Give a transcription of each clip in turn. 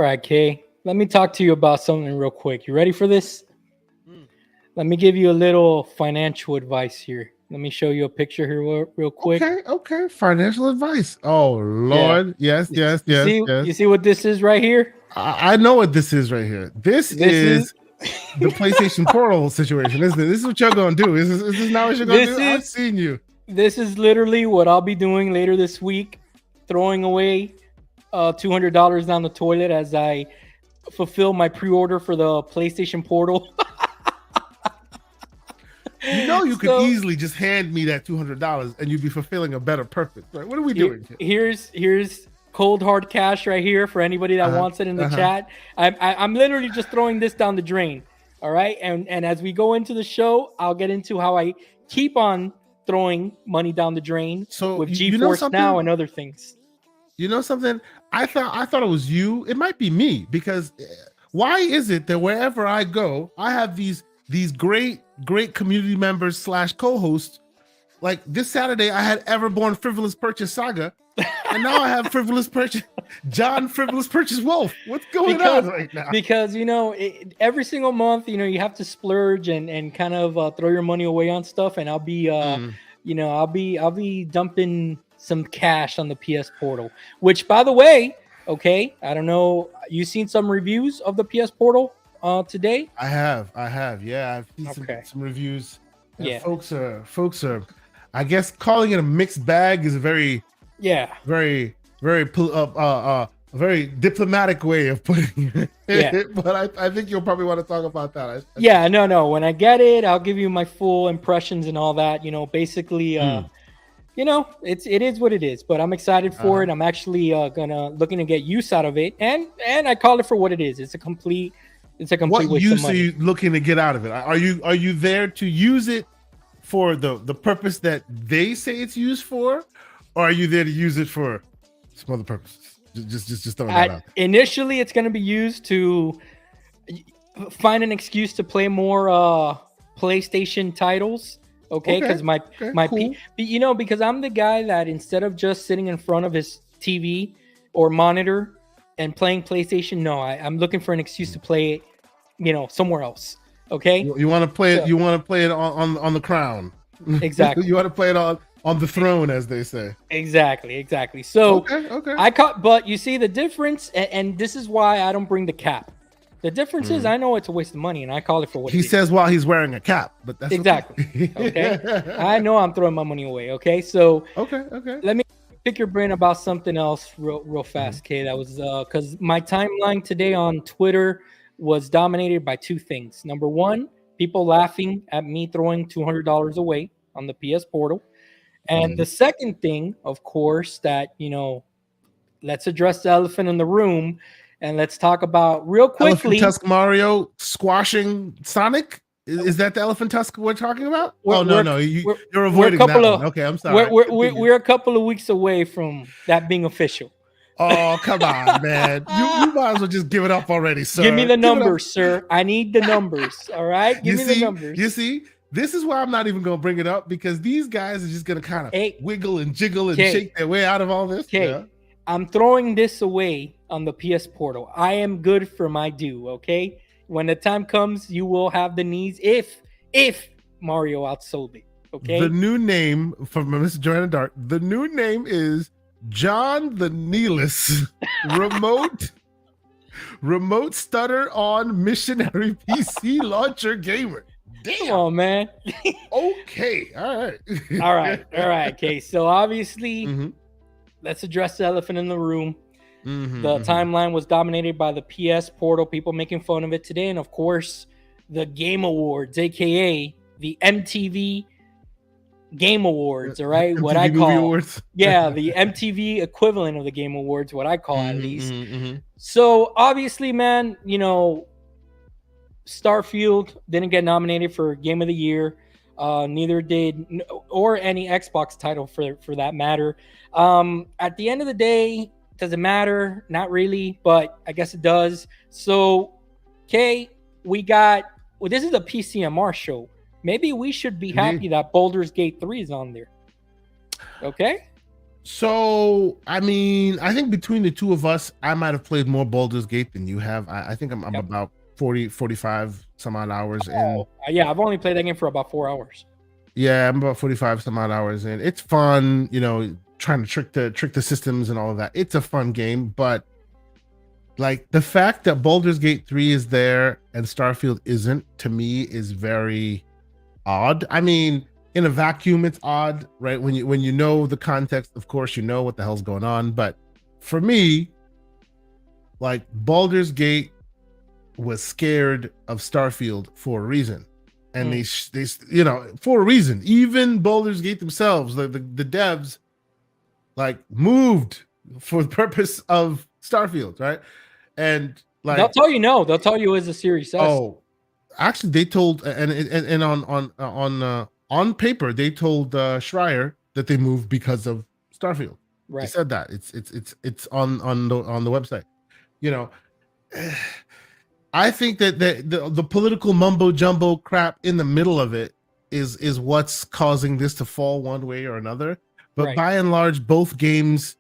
right, Kay. Let me talk to you about something real quick. You ready for this? Mm. Let me give you a little financial advice here. Let me show you a picture here real quick. Okay. Financial advice. Oh Yeah. Lord. Yes. You see what this is right here? I know what this is right here. This This is is the PlayStation Portal situation, isn't it? This is what you're gonna do. Is this not what you're gonna this do? I've is seen you. this is literally what I'll be doing later this week, throwing away $200 down the toilet as I fulfill my pre-order for the PlayStation Portal. You know, you could So- easily just hand me that $200 and you'd be fulfilling a better purpose. Right? What are we doing here? Here's cold hard cash right here for anybody that wants it in the chat. I'm literally just throwing this down the drain. All right, and as we go into the show, I'll get into how I keep on throwing money down the drain with GeForce Now and other things. You know something? I thought it was you. It might be me, because why is it that wherever I go, I have these great community members / co-hosts? Like this Saturday, I had Everborn Frivolous Purchase Saga, and now I have Frivolous Purchase Wolf. What's going on right now? Because every single month, you have to splurge and kind of throw your money away on stuff, and I'll be I'll be dumping some cash on the PS Portal, which, by the way, okay, I don't know, you seen some reviews of the PS Portal today? I have, yeah, I've seen some reviews. Yeah, folks are, I guess calling it a mixed bag is a very very diplomatic way of putting it. Yeah. But I think you'll probably want to talk about that. No. When I get it, I'll give you my full impressions and all that. Basically, it is what it is. But I'm excited for it. I'm actually looking to get use out of it, and I call it for what it is. It's a complete waste of money. What use are you looking to get out of it? Are you there to use it for the purpose that they say it's used for, or are you there to use it for some other purposes? Just throwing that out. Initially, it's going to be used to find an excuse to play more PlayStation titles. Okay, because because I'm the guy that instead of just sitting in front of his TV or monitor and playing PlayStation, I'm looking for an excuse to play it, somewhere else. Okay, you want to play it. You want to play it on the crown. Exactly. You want to play it on the throne, as they say. Exactly. So okay. But you see the difference, and this is why I don't bring the cap. The difference is I know it's a waste of money, and I call it for what he says while he's wearing a cap. But that's exactly okay. I know I'm throwing my money away. Okay, so okay. Let me pick your brain about something else real fast, Kay. That was because my timeline today on Twitter was dominated by two things. Number one, people laughing at me throwing $200 away on the PS Portal. And the second thing, of course, that, let's address the elephant in the room and let's talk about real quickly. Elephant Tusk Mario squashing Sonic? Is that the Elephant Tusk we're talking about? No. You're avoiding that one. Okay, I'm sorry. We're a couple of weeks away from that being official. Oh, come on, man. You might as well just give it up already, sir. Give me the numbers, sir. I need the numbers. All right? Give me the numbers. You see? This is why I'm not even going to bring it up, because these guys are just going to kind of wiggle and jiggle and shake their way out of all this. Okay. Yeah. I'm throwing this away on the PS Portal. I am good for my due, okay? When the time comes, you will have the needs if Mario outsold it, okay? The new name from Mr. Joanna Dark, the new name is John the Neeless remote stutter on missionary PC launcher gamer. Damn. Come on, man. Okay. All right. Okay. So obviously, let's address the elephant in the room. The timeline was dominated by the PS Portal, people making fun of it today, and of course, the Game Awards, aka the MTV Game Awards. All right, MTV what I call awards. Yeah, the MTV equivalent of the Game Awards, what I call at least. So obviously, man, Starfield didn't get nominated for Game of the Year. Neither did, or any Xbox title for that matter. At the end of the day, does it matter? Not really, but I guess it does. So, Kay, this is a PCMR show. Maybe we should be happy that Baldur's Gate 3 is on there. Okay? So, I mean, I think between the two of us, I might have played more Baldur's Gate than you have. I think I'm Yep. about 45 some odd hours in. Yeah, I've only played that game for about 4 hours. Yeah, I'm about 45 some odd hours in. It's fun, trying to trick the systems and all of that. It's a fun game, but like the fact that Baldur's Gate 3 is there and Starfield isn't, to me, is very odd. I mean, in a vacuum, it's odd, right? When you know the context, of course, you know what the hell's going on. But for me, like Baldur's Gate was scared of Starfield for a reason, and they for a reason. Even Baldur's Gate themselves, the devs, like moved for the purpose of Starfield, right? And like They'll tell you no. They'll tell you it's a Series S. Oh, actually, they told and on paper they told Schreier that they moved because of Starfield. Right. They said that it's on the website. I think that the political mumbo jumbo crap in the middle of it is what's causing this to fall one way or another. But by and large, both games,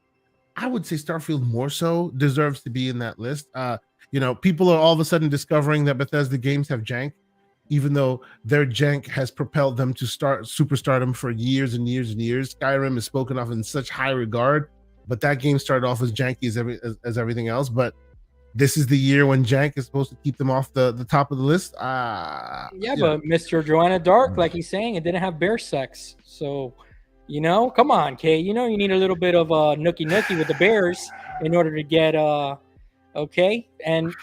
I would say Starfield more so deserves to be in that list. People are all of a sudden discovering that Bethesda games have jank, even though their jank has propelled them to start superstardom for years and years and years. Skyrim is spoken of in such high regard, but that game started off as janky as everything else. But this is the year when jank is supposed to keep them off the top of the list. But Mr. Joanna Dark, like he's saying, it didn't have bear sex. So, come on, Kay. You need a little bit of nookie with the bears in order to get okay. And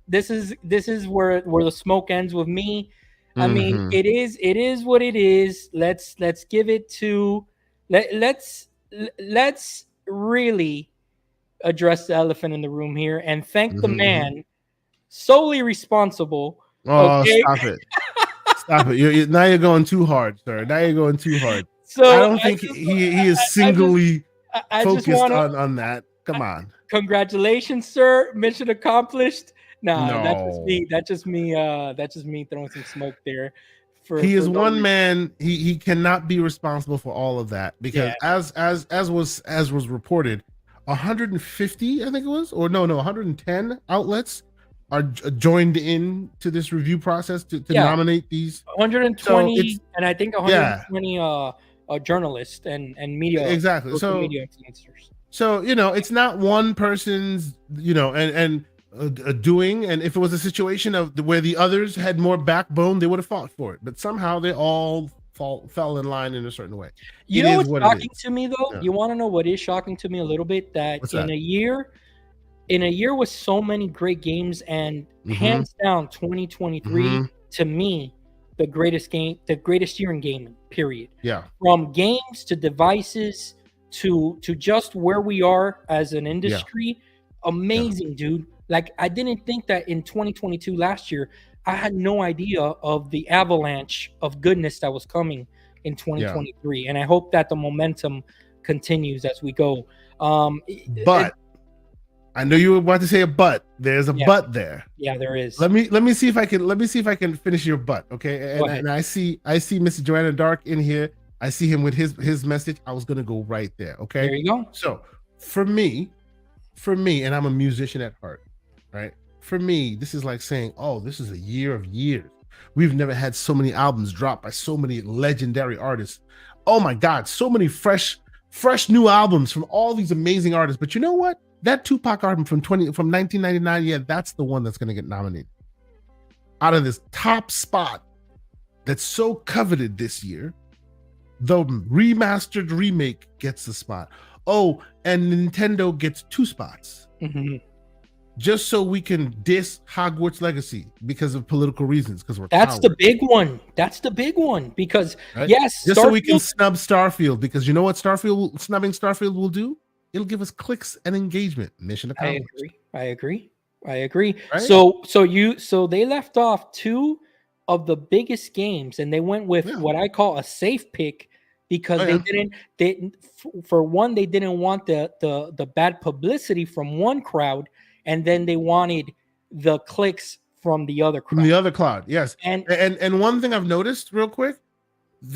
this is where the smoke ends with me. I mean, it is what it is. Let's give it to let's really address the elephant in the room here and thank the man solely responsible. Okay? Stop it. Now you're going too hard, sir. Now you're going too hard. So I don't think he is singly focused on that. Come on. Congratulations, sir. Mission accomplished. No. That's just me throwing some smoke there. He is one man. He cannot be responsible for all of that because as was reported, 150, I think it was, or no, 110 outlets are joined in to this review process to nominate these 120, and I think 120 journalists and media. Exactly. So media influencers. So it's not one person's doing, and if it was a situation of where the others had more backbone, they would have fought for it. But somehow they all fell in line in a certain way. What's shocking to me though? Yeah. You want to know what is shocking to me a little bit? That in a year with so many great games, and hands down 2023 to me the greatest year in gaming, period. Yeah. From games to devices to just where we are as an industry. Amazing, dude. Like, I didn't think that in 2022 last year, I had no idea of the avalanche of goodness that was coming in 2023. And I hope that the momentum continues as we go. But I know you were about to say a but. There's a but there. Yeah, there is. Let me see if I can finish your but. Okay. And I see Mr. Joanna Dark in here. I see him with his message. I was gonna go right there. Okay. There you go. So for me, and I'm a musician at heart, right? For me, this is like saying, oh, this is a year of years. We've never had so many albums dropped by so many legendary artists. Oh my God, so many fresh new albums from all these amazing artists. But you know what? That Tupac album from 1999, yeah, that's the one that's going to get nominated. Out of this top spot that's so coveted this year, the remastered remake gets the spot. Oh, and Nintendo gets 2 spots. Just so we can diss Hogwarts Legacy because of political reasons. Because that's the big one. That's the big one. Because yes, just so we can snub Starfield. Because you know what snubbing Starfield will do? It'll give us clicks and engagement. Mission accomplished. I agree. Right? So they left off 2 of the biggest games, and they went with what I call a safe pick because they didn't want the bad publicity from one crowd. And then they wanted the clicks from the other crowd. From the other crowd, yes. And one thing I've noticed real quick,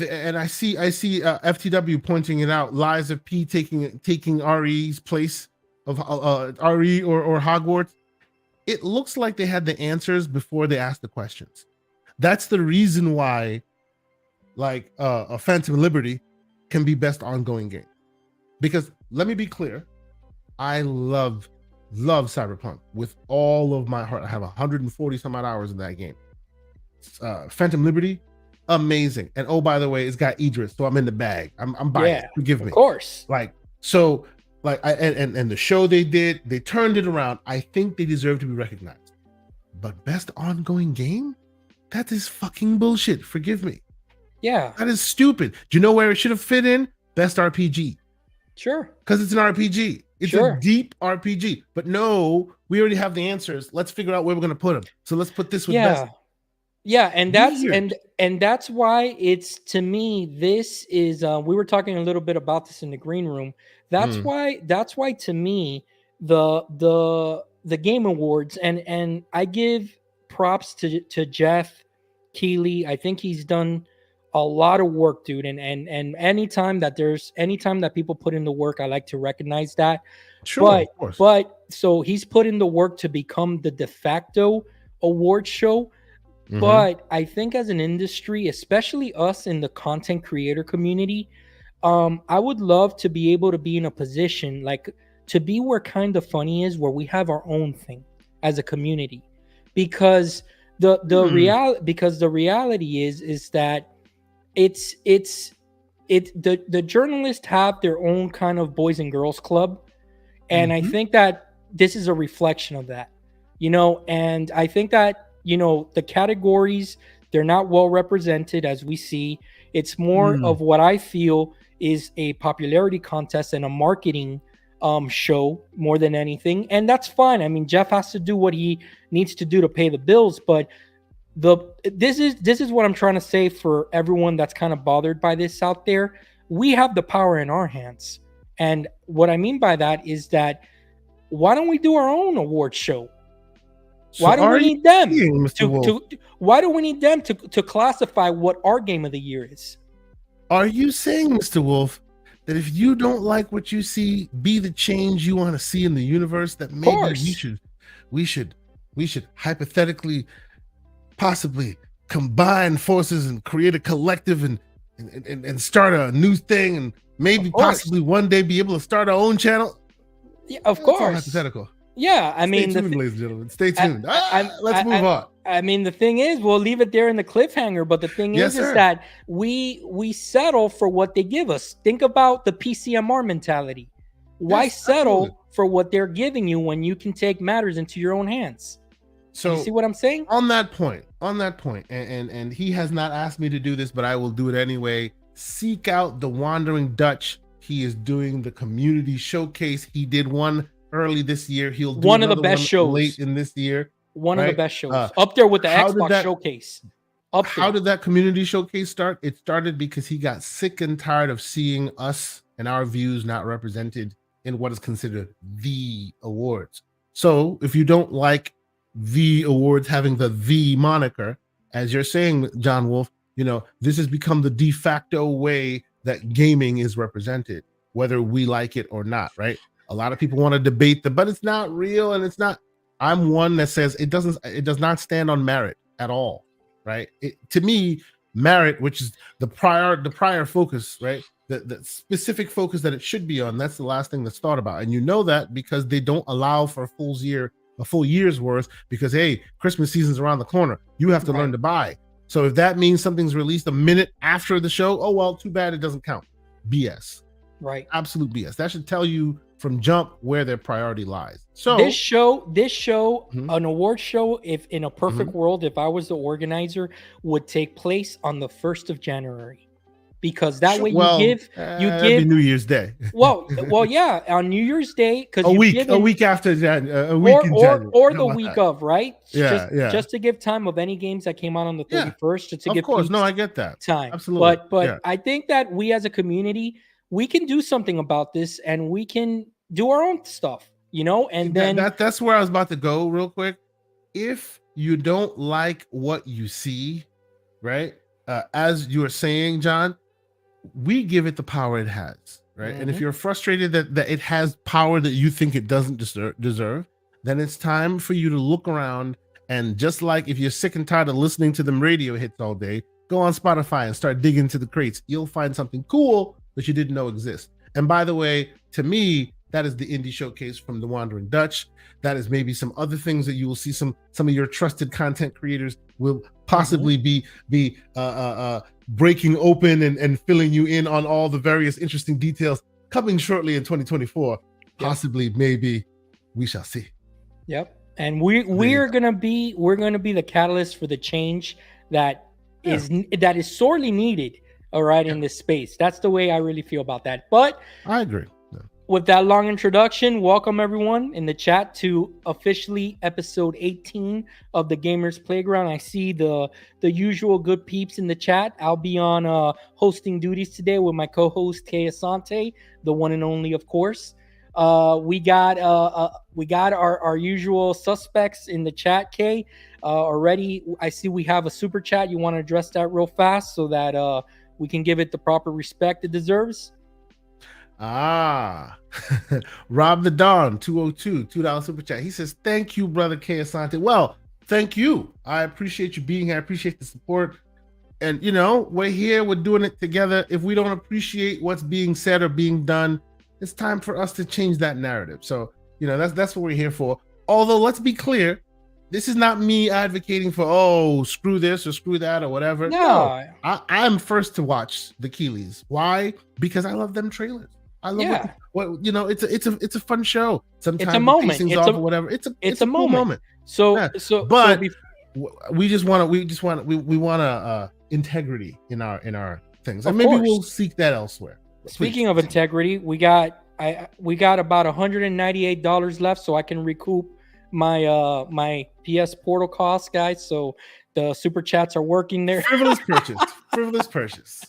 And I see FTW pointing it out. Lies of P taking RE's place of RE or Hogwarts. It looks like they had the answers before they asked the questions. That's the reason why, like, a Phantom Liberty can be best ongoing game. Because let me be clear, I love Cyberpunk with all of my heart. I have 140 some odd hours in that game. Phantom Liberty, amazing. And oh, by the way, it's got Idris, so I'm in the bag. I'm biased. Forgive me. Of course. Like, so, like, and the show they did, they turned it around. I think they deserve to be recognized. But best ongoing game? That is fucking bullshit. Forgive me. Yeah. That is stupid. Do you know where it should have fit in? Best RPG. Sure. Because it's an RPG. It's a deep RPG. But no, we already have the answers. Let's figure out where we're going to put them. So let's put this with best. Yeah, and that's and that's why it's, to me, this is we were talking a little bit about this in the green room. That's why to me the Game Awards, and I give props to Jeff Keighley. I think he's done a lot of work, dude. And anytime that people put in the work, I like to recognize that. Sure, of course. But so he's put in the work to become the de facto award show. But I think as an industry, especially us in the content creator community, I would love to be able to be in a position, like, to be where Kind of Funny is, where we have our own thing as a community. Because the reality is that the journalists have their own kind of boys and girls club, and I think that this is a reflection of that, and I think that the categories, they're not well represented, as we see. It's more of what I feel is a popularity contest and a marketing show more than anything, and that's fine. I mean, Jeff has to do what he needs to do to pay the bills, but this is what I'm trying to say for everyone that's kind of bothered by this out there. We have the power in our hands, and what I mean by that is that, why don't we do our own award show? Why do we need them why do we need them to classify what our game of the year is? Are you saying, Mr. Wolf, that if you don't like what you see, be the change you want to see in the universe, that maybe we should hypothetically, possibly combine forces and create a collective and start a new thing, and maybe possibly one day be able to start our own channel? Yeah, of course. All hypothetical. Yeah, I mean, stay tuned, ladies and gentlemen. Stay tuned. Let's move on. I mean, the thing is, we'll leave it there in the cliffhanger. But the thing is that we settle for what they give us. Think about the PCMR mentality. Why settle for what they're giving you when you can take matters into your own hands? So, you see what I'm saying? On that point, and he has not asked me to do this, but I will do it anyway. Seek out the Wandering Dutch. He is doing the community showcase. He did one early this year. He'll do one of the best shows late in this year. One of the best shows, up there with the Xbox showcase. How did that community showcase start? It started because he got sick and tired of seeing us and our views not represented in what is considered the awards. So if you don't like the awards having the moniker, as you're saying, John Wolf, this has become the de facto way that gaming is represented, whether we like it or not, right? A lot of people want to debate but it's not real, and it's not. I'm one that says it does not stand on merit at all, right? To me, merit, which is the prior focus, right? The specific focus that it should be on, that's the last thing that's thought about. And that because they don't allow for a full year's worth, because hey, Christmas season's around the corner. You have to learn to buy. So if that means something's released a minute after the show, oh well, too bad, it doesn't count. BS. Right. Absolute BS. That should tell you from jump where their priority lies. So this show, an award show, if in a perfect world, if I was the organizer, would take place on the 1st of January, because that way you give New Year's Day. well, yeah, on New Year's Day, because a week after January, or the week of, right? Yeah, just to give time of any games that came out on the 31st. Just to give, of course, no, I get that time, absolutely. But I think that we as a community, we can do something about this, and we can do our own stuff, and then that's where I was about to go real quick. If you don't like what you see, right, as you were saying, John, we give it the power it has, right? And if you're frustrated that it has power that you think it doesn't deserve, then it's time for you to look around. And just like if you're sick and tired of listening to them radio hits all day, go on Spotify and start digging into the crates. You'll find something cool that you didn't know exist. And by the way, to me, that is the Indie Showcase from the Wandering Dutch. That is maybe some other things that you will see some of your trusted content creators will possibly be breaking open and filling you in on all the various interesting details coming shortly in 2024. Possibly, maybe, we shall see. Yep. And we're gonna be the catalyst for the change that is sorely needed. All right, in this space. That's the way I really feel about that. But I agree. With that long introduction, welcome everyone in the chat to officially episode 18 of the Gamers Playground. I see the usual good peeps in the chat. I'll be on hosting duties today with my co-host Kay Asante, the one and only, of course. We got our usual suspects in the chat, Kay. Already, I see we have a super chat. You want to address that real fast so that we can give it the proper respect it deserves? Rob the Don 202 $2 super chat. He says, thank you, brother Kay Asante. Well, thank you. I appreciate you being here. I appreciate the support. And we're here, we're doing it together. If we don't appreciate what's being said or being done, it's time for us to change that narrative. So that's what we're here for. Although, let's be clear, this is not me advocating for screw this or screw that or whatever. No, I'm first to watch the Keeleys. Why? Because I love them trailers. I love it's a fun show. Sometimes it's a moment. It's off or whatever. It's a cool moment. We just want integrity in our things, and maybe we'll seek that elsewhere. Speaking of integrity, we got about $198 left, so I can recoup my PS Portal costs, guys. So the super chats are working there. Frivolous purchase.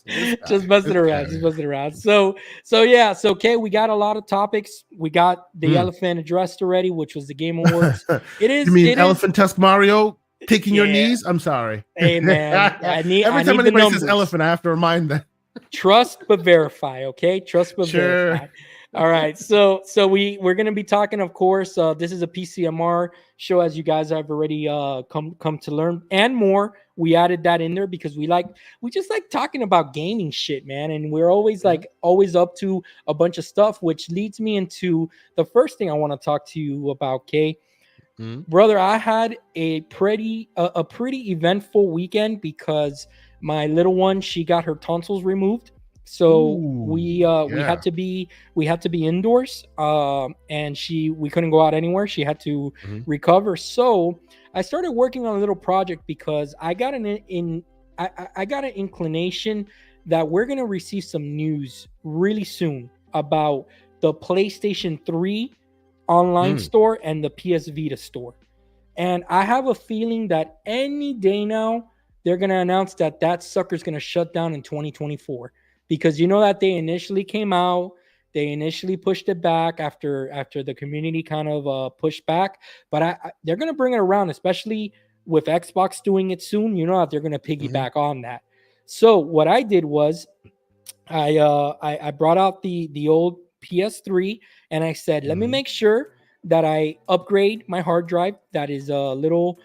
Just busting around. So okay, we got a lot of topics. We got the elephant addressed already, which was the Game Awards. You mean Elephant Tusk Mario taking your knees? I'm sorry. Hey man, every time anybody says elephant, I have to remind them. Trust but verify, okay? Trust but verify. All right, so we're gonna be talking, of course. This is a PCMR show, as you guys have already come to learn, and more. We added that in there because we just like talking about gaming shit, man. And we're always up to a bunch of stuff, which leads me into the first thing I want to talk to you about, Kay. Brother, I had a pretty eventful weekend because my little one, she got her tonsils removed. So we had to be indoors, and we couldn't go out anywhere. She had to recover. So I started working on a little project because I got an inclination that we're gonna receive some news really soon about the PlayStation 3 online store and the PS Vita store. And I have a feeling that any day now they're gonna announce that sucker's gonna shut down in 2024. Because that they initially came out, they initially pushed it back after the community kind of pushed back, but they're going to bring it around, especially with Xbox doing it soon. That they're going to piggyback on that. So what I did was I brought out the old PS3 and I said, let me make sure that I upgrade my hard drive. That is a little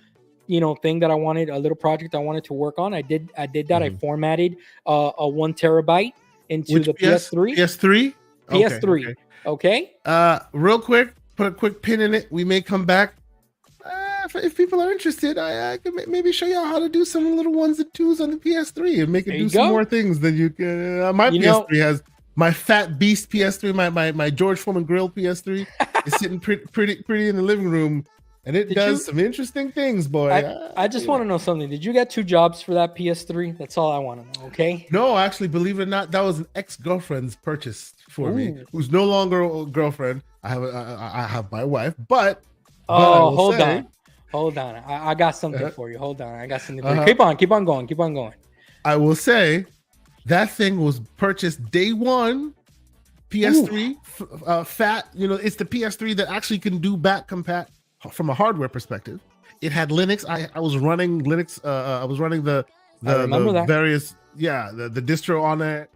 thing that I wanted, a little project I wanted to work on. I did that. I formatted a 1 terabyte into the PS3. PS3? PS3. Okay. Real quick, put a quick pin in it. We may come back. If people are interested, I can maybe show y'all how to do some little 1s and 2s on the PS3 and make it do some more things than you can. My PS3 has my fat beast PS3, my George Foreman grill PS3 is sitting pretty in the living room. And it does some interesting things, boy. I just want to know something. Did you get 2 jobs for that PS3? That's all I want to know, okay? No, actually, believe it or not, that was an ex-girlfriend's purchase for me, who's no longer a girlfriend. I have my wife, but hold on. I got something for you. Hold on. I got something for you. Keep on going. I will say that thing was purchased day one. PS3, fat. It's the PS3 that actually can do back compat. From a hardware perspective, it had Linux. I was running Linux. I was running the I remember that. various the distro on there.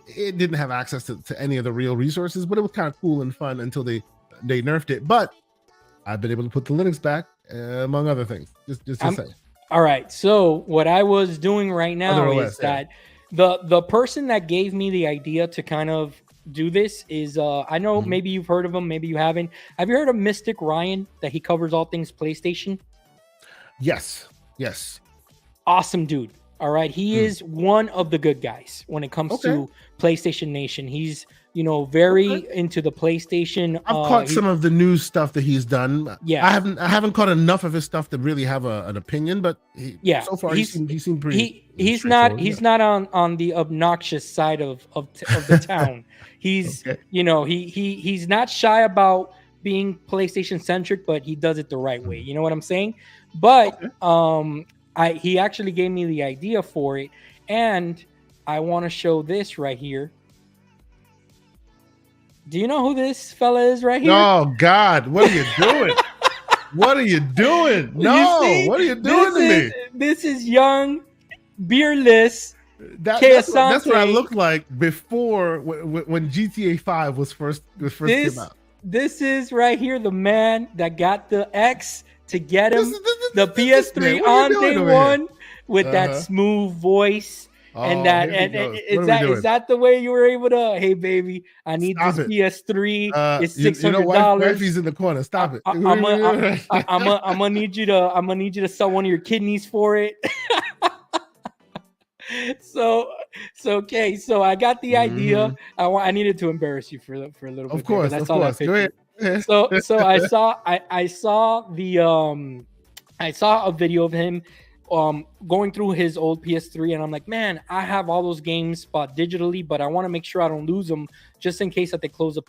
It didn't have access to any of the real resources, but it was kind of cool and fun until they nerfed it. But I've been able to put the Linux back, among other things. Just to say. All right. So what I was doing right now is that the person that gave me the idea to kind of do this is I know maybe you've heard of him, maybe you haven't. Have you heard of Mystic Ryan? That he covers all things PlayStation? Yes. Awesome dude. All right. He is one of the good guys when it comes to PlayStation Nation. He's, very into the PlayStation. I've caught some of the news stuff that he's done. Yeah. I haven't caught enough of his stuff to really have an opinion, but so far he seemed pretty. He's not on the obnoxious side of the town. He's he's not shy about being PlayStation centric, but he does it the right way. You know what I'm saying? But he actually gave me the idea for it, and I want to show this right here. Do you know who this fella is right here? Oh God, what are you doing? What are you doing? No, what are you doing to me? This is young, beerless. That's what I looked like before when GTA 5 was first came out. This is right here the man that got the X to get him the PS3 on day one with that smooth voice. And is that the way you were able to? Hey baby, I need this PS3. It's $600. Wifey's in the corner. Stop it. I'm gonna need you to sell one of your kidneys for it. So I got the idea. I needed to embarrass you for a little bit. Of course, that's all that Go ahead. So I saw a video of him going through his old PS3, and I'm like, man, I have all those games bought digitally, but I want to make sure I don't lose them just in case that they close the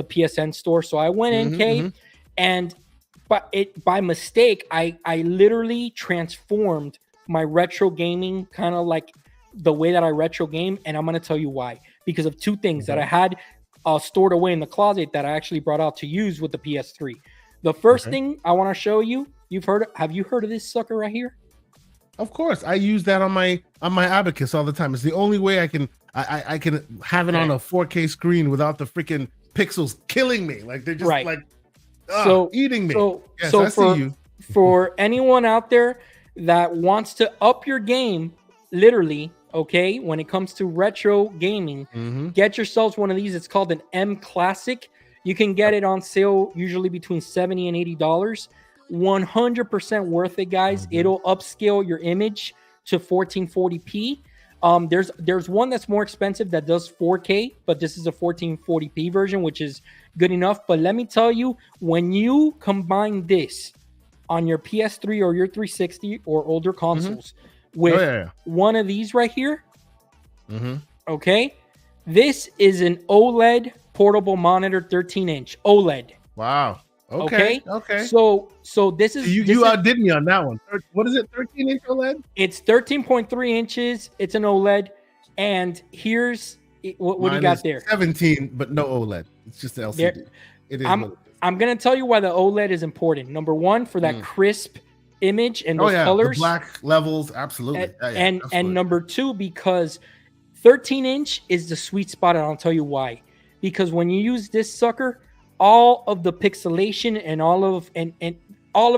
PSN store. So I went in, and by mistake, I literally transformed my retro gaming kind of like the way that I retro game, and I'm going to tell you why. Because of two things that I had stored away in the closet that I actually brought out to use with the PS3. The first thing I want to show you, have you heard of this sucker right here? Of course, I use that on my Abacus all the time. It's the only way I can have it on a 4K screen without the freaking pixels killing me. Like they're just eating me. For anyone out there that wants to up your game, literally, okay, when it comes to retro gaming, get yourselves one of these. It's called an M Classic. You can get it on sale usually between $70 and $80. 100% worth it, guys. It'll upscale your image to 1440p. There's one that's more expensive that does 4K, but this is a 1440p version, which is good enough. But let me tell you, when you combine this on your PS3 or your 360 or older consoles with one of these right here, okay, this is an OLED portable monitor, 13-inch OLED. Wow. Okay. So this is you outdid me on that one. What is it? 13-inch OLED? It's 13.3 inches. It's an OLED, and here's what do you got there? 17, but no OLED. It's just the LCD. It is. I'm gonna tell you why the OLED is important. Number one, for that crisp image and those colors, the black levels, absolutely. And number two, because 13-inch is the sweet spot, and I'll tell you why. Because when you use this sucker, all of the pixelation and all of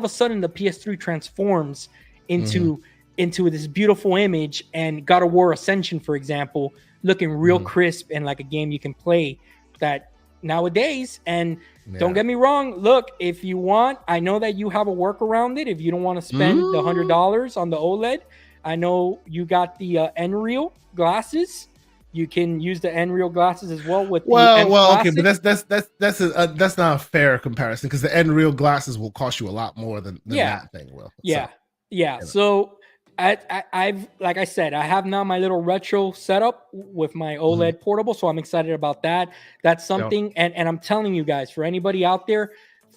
a sudden the PS3 transforms into this beautiful image, and God of War Ascension, for example, looking real crisp and like a game you can play that nowadays. And don't get me wrong, look, if you want, I know that you have a workaround it. If you don't want to spend the $100 on the OLED, I know you got the Nreal glasses. You can use the Nreal glasses as well with okay, but that's not a fair comparison, because the Nreal glasses will cost you a lot more than that thing will. So I've like I said, I have now my little retro setup with my OLED portable, so I'm excited about that. That's something, and I'm telling you guys, for anybody out there,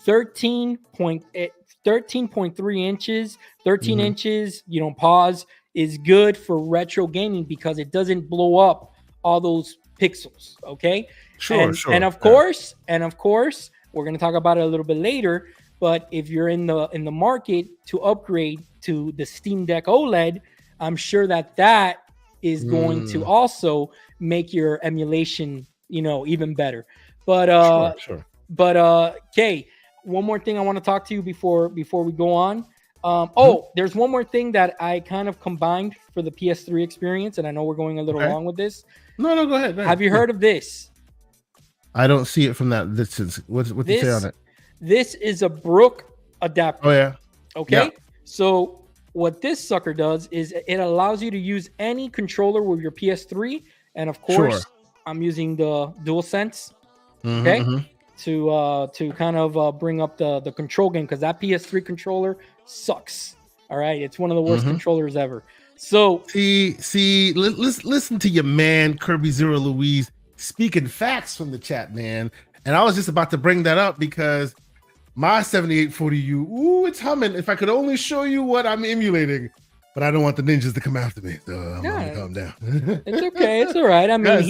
13.3 inches, 13 inches, pause, is good for retro gaming because it doesn't blow up all those pixels. Okay. Sure. And of course, we're going to talk about it a little bit later, but if you're in the market to upgrade to the Steam Deck OLED, I'm sure that is going to also make your emulation, even better. But Sure. Kay, one more thing I want to talk to you before we go on. There's one more thing that I kind of combined for the PS3 experience, and I know we're going a little long with this. No, go ahead. Have you heard of this? I don't see it from that distance. What you say on it? This is a Brook adapter. Oh yeah. Okay. Yeah. So what this sucker does is it allows you to use any controller with your PS3, and of course, I'm using the DualSense. Okay. To kind of bring up the control game, because that PS3 controller sucks. All right, it's one of the worst controllers ever. So listen to your man Kirby Zero Louise speaking facts from the chat, man. And I was just about to bring that up because my 7840U, it's humming. If I could only show you what I'm emulating, but I don't want the ninjas to come after me. So I'm gonna calm down. It's okay. It's all right. I mean,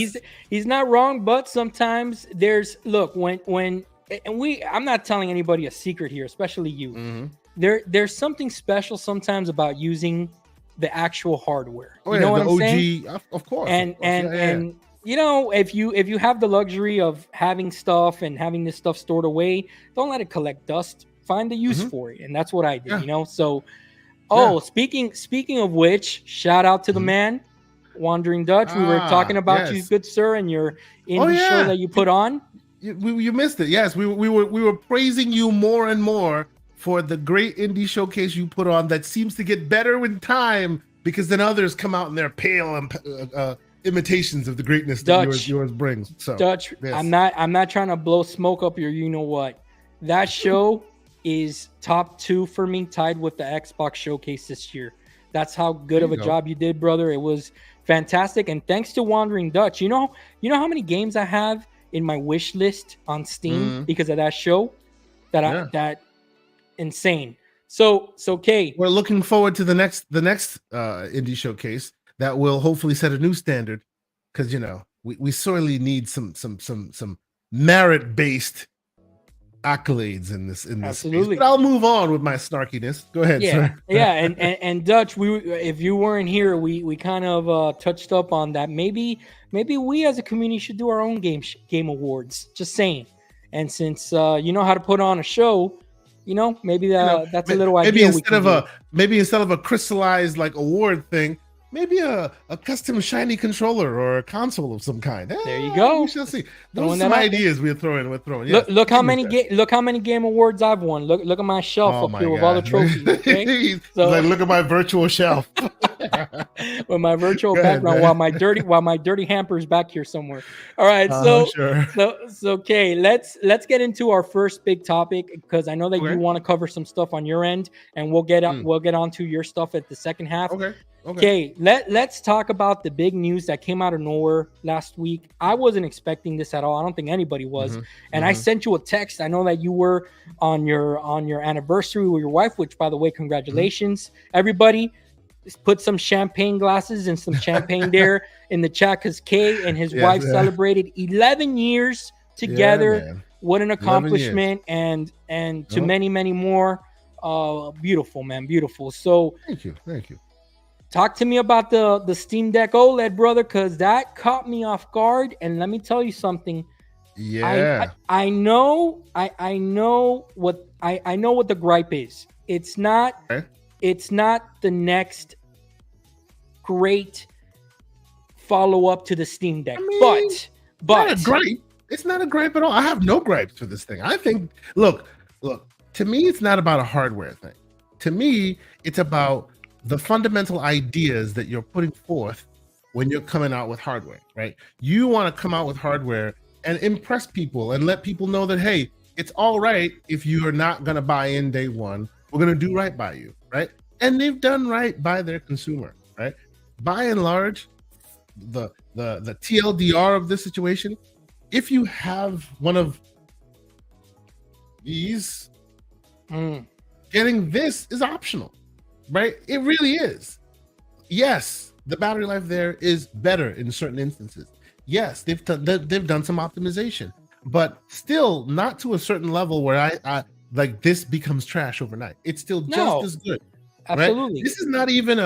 he's not wrong, but sometimes I'm not telling anybody a secret here, especially you. There's something special sometimes about using the actual hardware. You know what I'm saying? Of course. And if you have the luxury of having stuff and having this stuff stored away, don't let it collect dust. Find the use for it, and that's what I did. So. Speaking of which, shout out to the man, Wandering Dutch. We were talking about you, good sir, and your indie show that you put on. You missed it. Yes, we were praising you more and more for the great indie showcase you put on that seems to get better with time, because then others come out in their pale imitations of the greatness that yours brings. So Dutch, yes. I'm not trying to blow smoke up your what. That show is top 2 for me, tied with the Xbox showcase this year. That's how good of a job you did, brother. It was fantastic. And thanks to Wandering Dutch, you know how many games I have in my wish list on Steam because of that show? That insane. So Kay, we're looking forward to the next indie showcase that will hopefully set a new standard, because we sorely need some merit-based accolades in this absolutely space. But I'll move on with my snarkiness. Go ahead, sir. And Dutch, if you weren't here, we kind of touched up on that. Maybe we as a community should do our own game awards. Just saying. And since you know how to put on a show, maybe that's a little idea. Maybe instead of a crystallized award thing, maybe a custom shiny controller or a console of some kind. There you go. We shall see. Those are some ideas we're throwing. Yes. Look how many game awards I've won. Look at my shelf up here with all the trophies. Okay? So look at my virtual shelf with my virtual background, while my dirty hamper's back here somewhere. All right, so okay, let's get into our first big topic, because I know that you want to cover some stuff on your end, and we'll get onto your stuff at the second half. Okay, let's talk about the big news that came out of nowhere last week. I wasn't expecting this at all. I don't think anybody was. And I sent you a text. I know that you were on your anniversary with your wife, which, by the way, congratulations. Everybody, put some champagne glasses and some champagne there in the chat, because Kay and his wife celebrated 11 years together. What an accomplishment, and to many, many more. Beautiful, man, beautiful. So thank you. Talk to me about the Steam Deck OLED, brother, because that caught me off guard. And let me tell you something. Yeah, I know what the gripe is. It's not the next great follow up to the Steam Deck, but not a gripe. It's not a gripe at all. I have no gripes for this thing. I think look. To me, it's not about a hardware thing. To me, it's about the fundamental ideas that you're putting forth when you're coming out with hardware, right? You want to come out with hardware and impress people and let people know that, hey, it's all right if you are not going to buy in day one. We're going to do right by you, right? And they've done right by their consumer, right? By and large, the TLDR of this situation, if you have one of these, getting this is optional. Right? It really is. Yes, the battery life there is better in certain instances. Yes, they've done some optimization, but still not to a certain level where I this becomes trash overnight. It's still just as good. Absolutely. Right? This is not even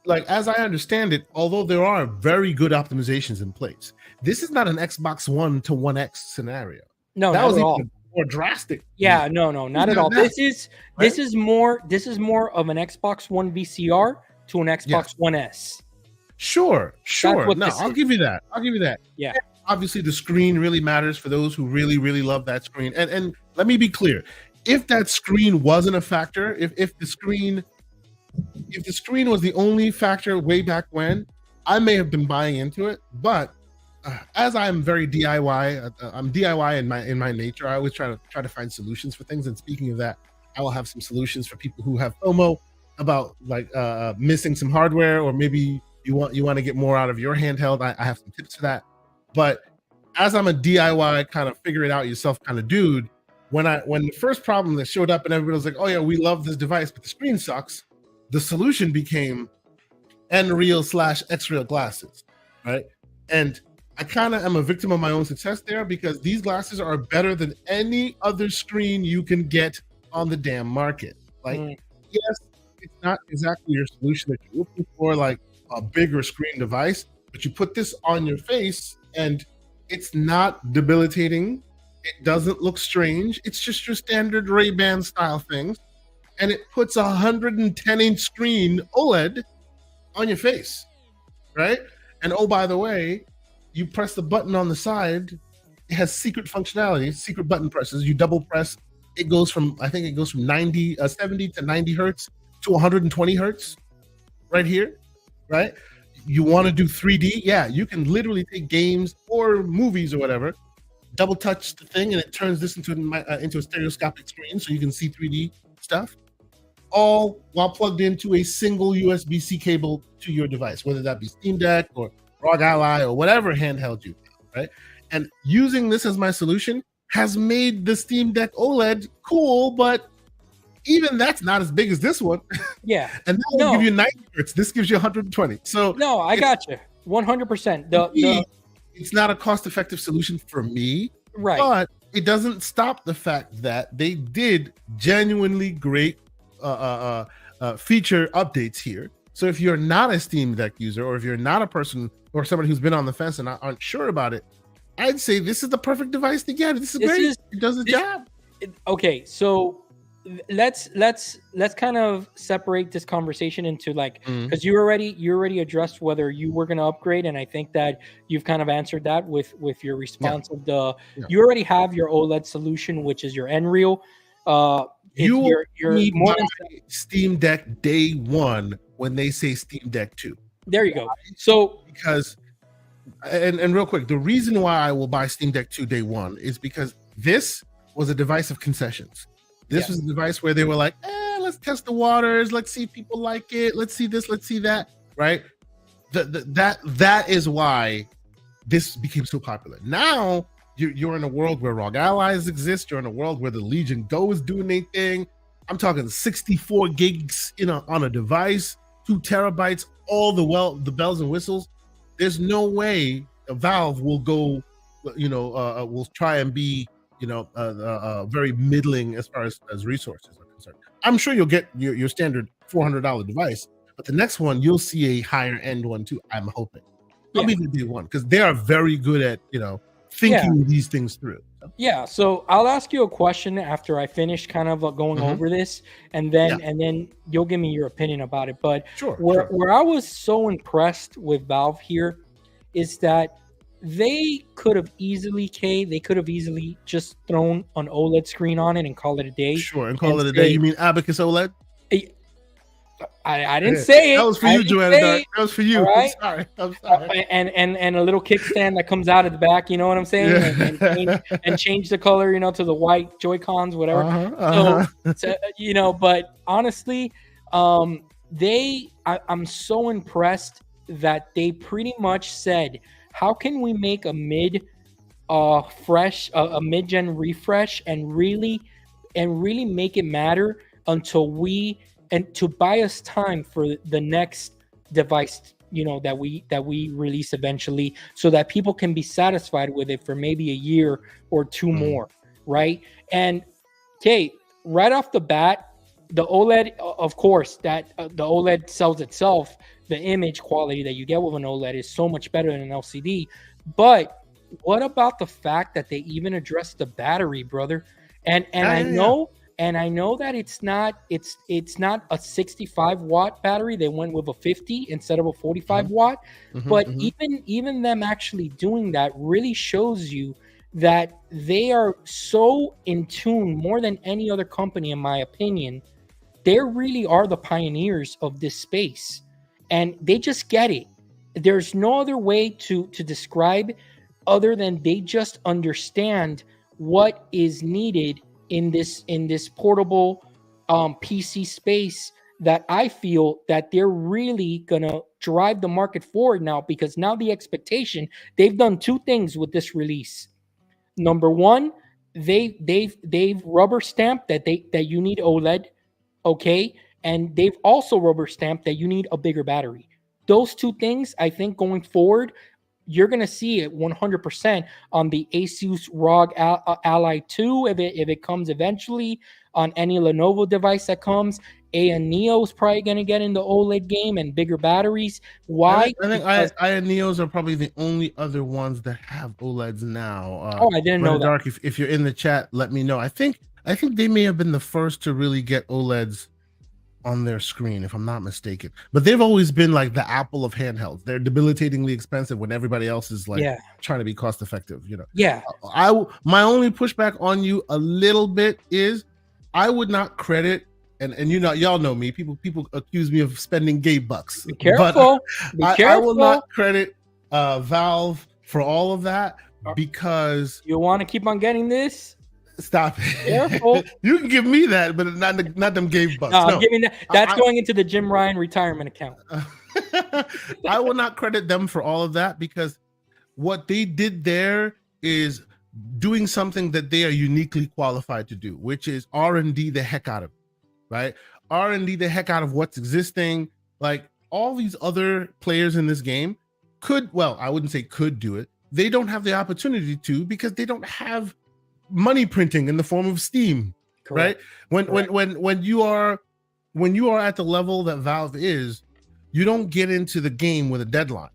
like as I understand it, although there are very good optimizations in place, this is not an Xbox One to One X scenario. No, That not was at even all. more drastic. Yeah, no, not at all. That, This right? is more of an Xbox One VCR to an Xbox One S. Sure. That's what No, this I'll is. give you that. Yeah. Obviously, the screen really matters for those who really, really love that screen. And let me be clear: if that screen wasn't a factor, if the screen was the only factor way back when, I may have been buying into it. But as I'm very DIY, I'm DIY in my nature. I always try to find solutions for things. And speaking of that, I will have some solutions for people who have FOMO about like missing some hardware, or maybe you want to get more out of your handheld. I have some tips for that. But as I'm a DIY kind of figure it out yourself kind of dude, when the first problem that showed up and everybody was like, oh yeah, we love this device, but the screen sucks, the solution became Nreal/Xreal glasses, right? And I kind of am a victim of my own success there, because these glasses are better than any other screen you can get on the damn market. Like, yes, it's not exactly your solution that you're looking for, like a bigger screen device, but you put this on your face and it's not debilitating. It doesn't look strange. It's just your standard Ray-Ban style things. And it puts a 110-inch screen OLED on your face, right? And oh, by the way, you press the button on the side. It has secret functionality, secret button presses. You double press. It goes from 70 to 90 hertz to 120 hertz right here, right? You want to do 3D? Yeah, you can literally take games or movies or whatever, double touch the thing, and it turns this into a stereoscopic screen so you can see 3D stuff, all while plugged into a single USB-C cable to your device, whether that be Steam Deck or ROG Ally or whatever handheld you have, right? And using this as my solution has made the Steam Deck OLED cool, but even that's not as big as this one. Yeah. And that will give you 90 hertz. This gives you 120. So no, I got you 100%. It's not a cost-effective solution for me, right? But it doesn't stop the fact that they did genuinely great feature updates here. So if you're not a Steam Deck user, or if you're not a person or somebody who's been on the fence and aren't sure about it, I'd say this is the perfect device to get. This is great. It does the job. Okay, so let's kind of separate this conversation into like, because you already addressed whether you were going to upgrade, and I think that you've kind of answered that with your response of the you already have your OLED solution, which is your Nreal. You're more than Steam Deck day one when they say Steam Deck 2. There you go. So because and real quick, the reason why I will buy Steam Deck 2 day one is because this was a device of concessions. This was a device where they were like, let's test the waters. Let's see if people like it. Let's see this. Let's see that. Right? That is why this became so popular. Now you're in a world where ROG Allies exist. You're in a world where the Legion Go is doing their thing. I'm talking 64 gigs, on a device, 2 terabytes, all the bells and whistles. There's no way Valve will go, will try and be, very middling as far as resources are concerned. I'm sure you'll get your standard $400 device, but the next one you'll see a higher end one too. I'm hoping. Probably the day one, because they are very good at thinking these things through. Yeah, so I'll ask you a question after I finish kind of going over this, and then you'll give me your opinion about it. But where I was so impressed with Valve here is that they could have easily just thrown an OLED screen on it and call it a day. Sure, and call it a day. You mean Abacus OLED? I didn't say it. That was for you, Joanna Dark. That was for you. Right? I'm sorry. And a little kickstand that comes out of the back. You know what I'm saying? And change the color, to the white Joy-Cons, whatever. So, but honestly, I'm so impressed that they pretty much said, how can we make a mid-gen refresh and really make it matter and to buy us time for the next device, that we release eventually, so that people can be satisfied with it for maybe a year or two more, right? And okay, right off the bat, the OLED, of course, that the OLED sells itself, the image quality that you get with an OLED is so much better than an LCD. But what about the fact that they even address the battery, brother? And I know that it's not a 65 watt battery. They went with a 50 instead of a 45 watt. But even them actually doing that really shows you that they are so in tune, more than any other company, in my opinion. They really are the pioneers of this space, and they just get it. There's no other way to describe other than they just understand what is needed in this portable PC space, that I feel that they're really gonna drive the market forward now, because now the expectation, they've done two things with this release. Number one, they've rubber stamped that you need OLED, okay, and they've also rubber stamped that you need a bigger battery. Those two things, I think, going forward, you're going to see it 100% on the Asus ROG Ally 2 if it comes eventually, on any Lenovo device that comes. Aya Neo is probably going to get in the OLED game and bigger batteries. Why? I think Aya Neos are probably the only other ones that have OLEDs now. I didn't know that. Dark, if you're in the chat, let me know. I think they may have been the first to really get OLEDs on their screen, if I'm not mistaken. But they've always been like the Apple of handhelds. They're debilitatingly expensive when everybody else is like trying to be cost effective, you know. Yeah. My only pushback on you a little bit is I would not credit, and you know, y'all know me. People accuse me of spending gay bucks. Be careful. I will not credit Valve for all of that, because you want to keep on getting this. Stop it. Careful. You can give me that, but not them gay bucks. No, I'm giving that. That's going into the Jim Ryan retirement account. I will not credit them for all of that, because what they did there is doing something that they are uniquely qualified to do, which is R&D the heck out of it, right? R&D the heck out of what's existing. Like, all these other players in this game I wouldn't say could do it. They don't have the opportunity to, because they don't have money printing in the form of Steam. Correct. Right? When you are at the level that Valve is, you don't get into the game with a deadline.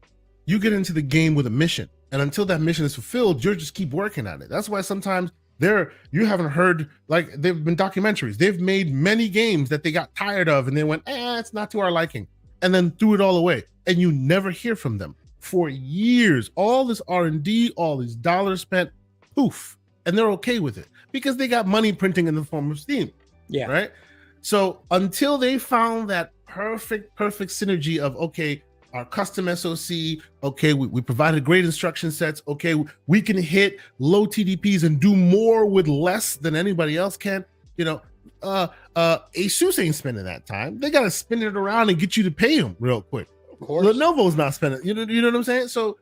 You get into the game with a mission, and until that mission is fulfilled, you just keep working at it. That's why sometimes you haven't heard, like, they've been documentaries. They've made many games that they got tired of, and they went, it's not to our liking, and then threw it all away, and you never hear from them for years. All this R&D, all these dollars spent, poof. And they're okay with it because they got money printing in the form of Steam. Yeah. Right. So until they found that perfect synergy of, okay, our custom SoC, okay, we provided great instruction sets, okay, we can hit low TDPs and do more with less than anybody else can. You know, Asus ain't spending that time. They got to spin it around and get you to pay them real quick. Of course. Lenovo's not spending. You know what I'm saying? So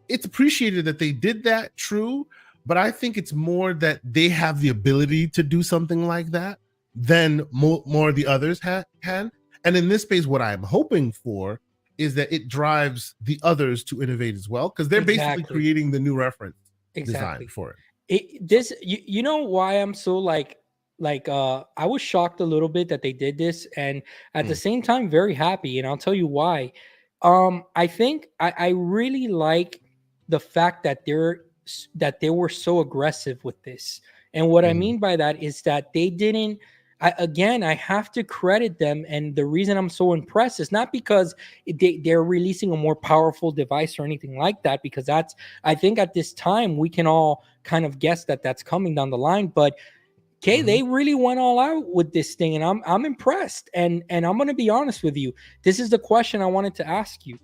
it's appreciated that they did that. True. But I think it's more that they have the ability to do something like that than more of the others can. And in this space, what I'm hoping for is that it drives the others to innovate as well, because they're basically creating the new reference design for it. You know why I'm so I was shocked a little bit that they did this, and at the same time very happy, and I'll tell you why. I think I really like the fact that they were so aggressive with this. And what I mean by that is that they didn't, I have to credit them. And the reason I'm so impressed is not because they're releasing a more powerful device or anything like that, because I think at this time we can all kind of guess that that's coming down the line. But they really went all out with this thing, and I'm impressed. And I'm going to be honest with you. This is the question I wanted to ask you.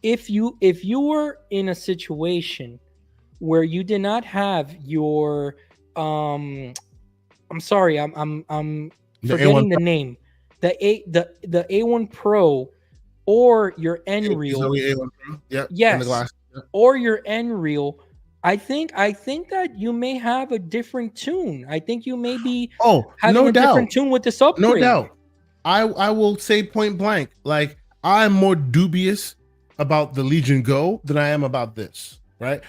If you were in a situation where you did not have your I'm sorry, I'm forgetting the name, the A1 Pro or your Nreal, yes, or your Nreal, I think that you may have a different tune. I think you may be having a different tune with this upgrade. No doubt. I will say point blank, like, I'm more dubious about the Legion Go than I am about this, right?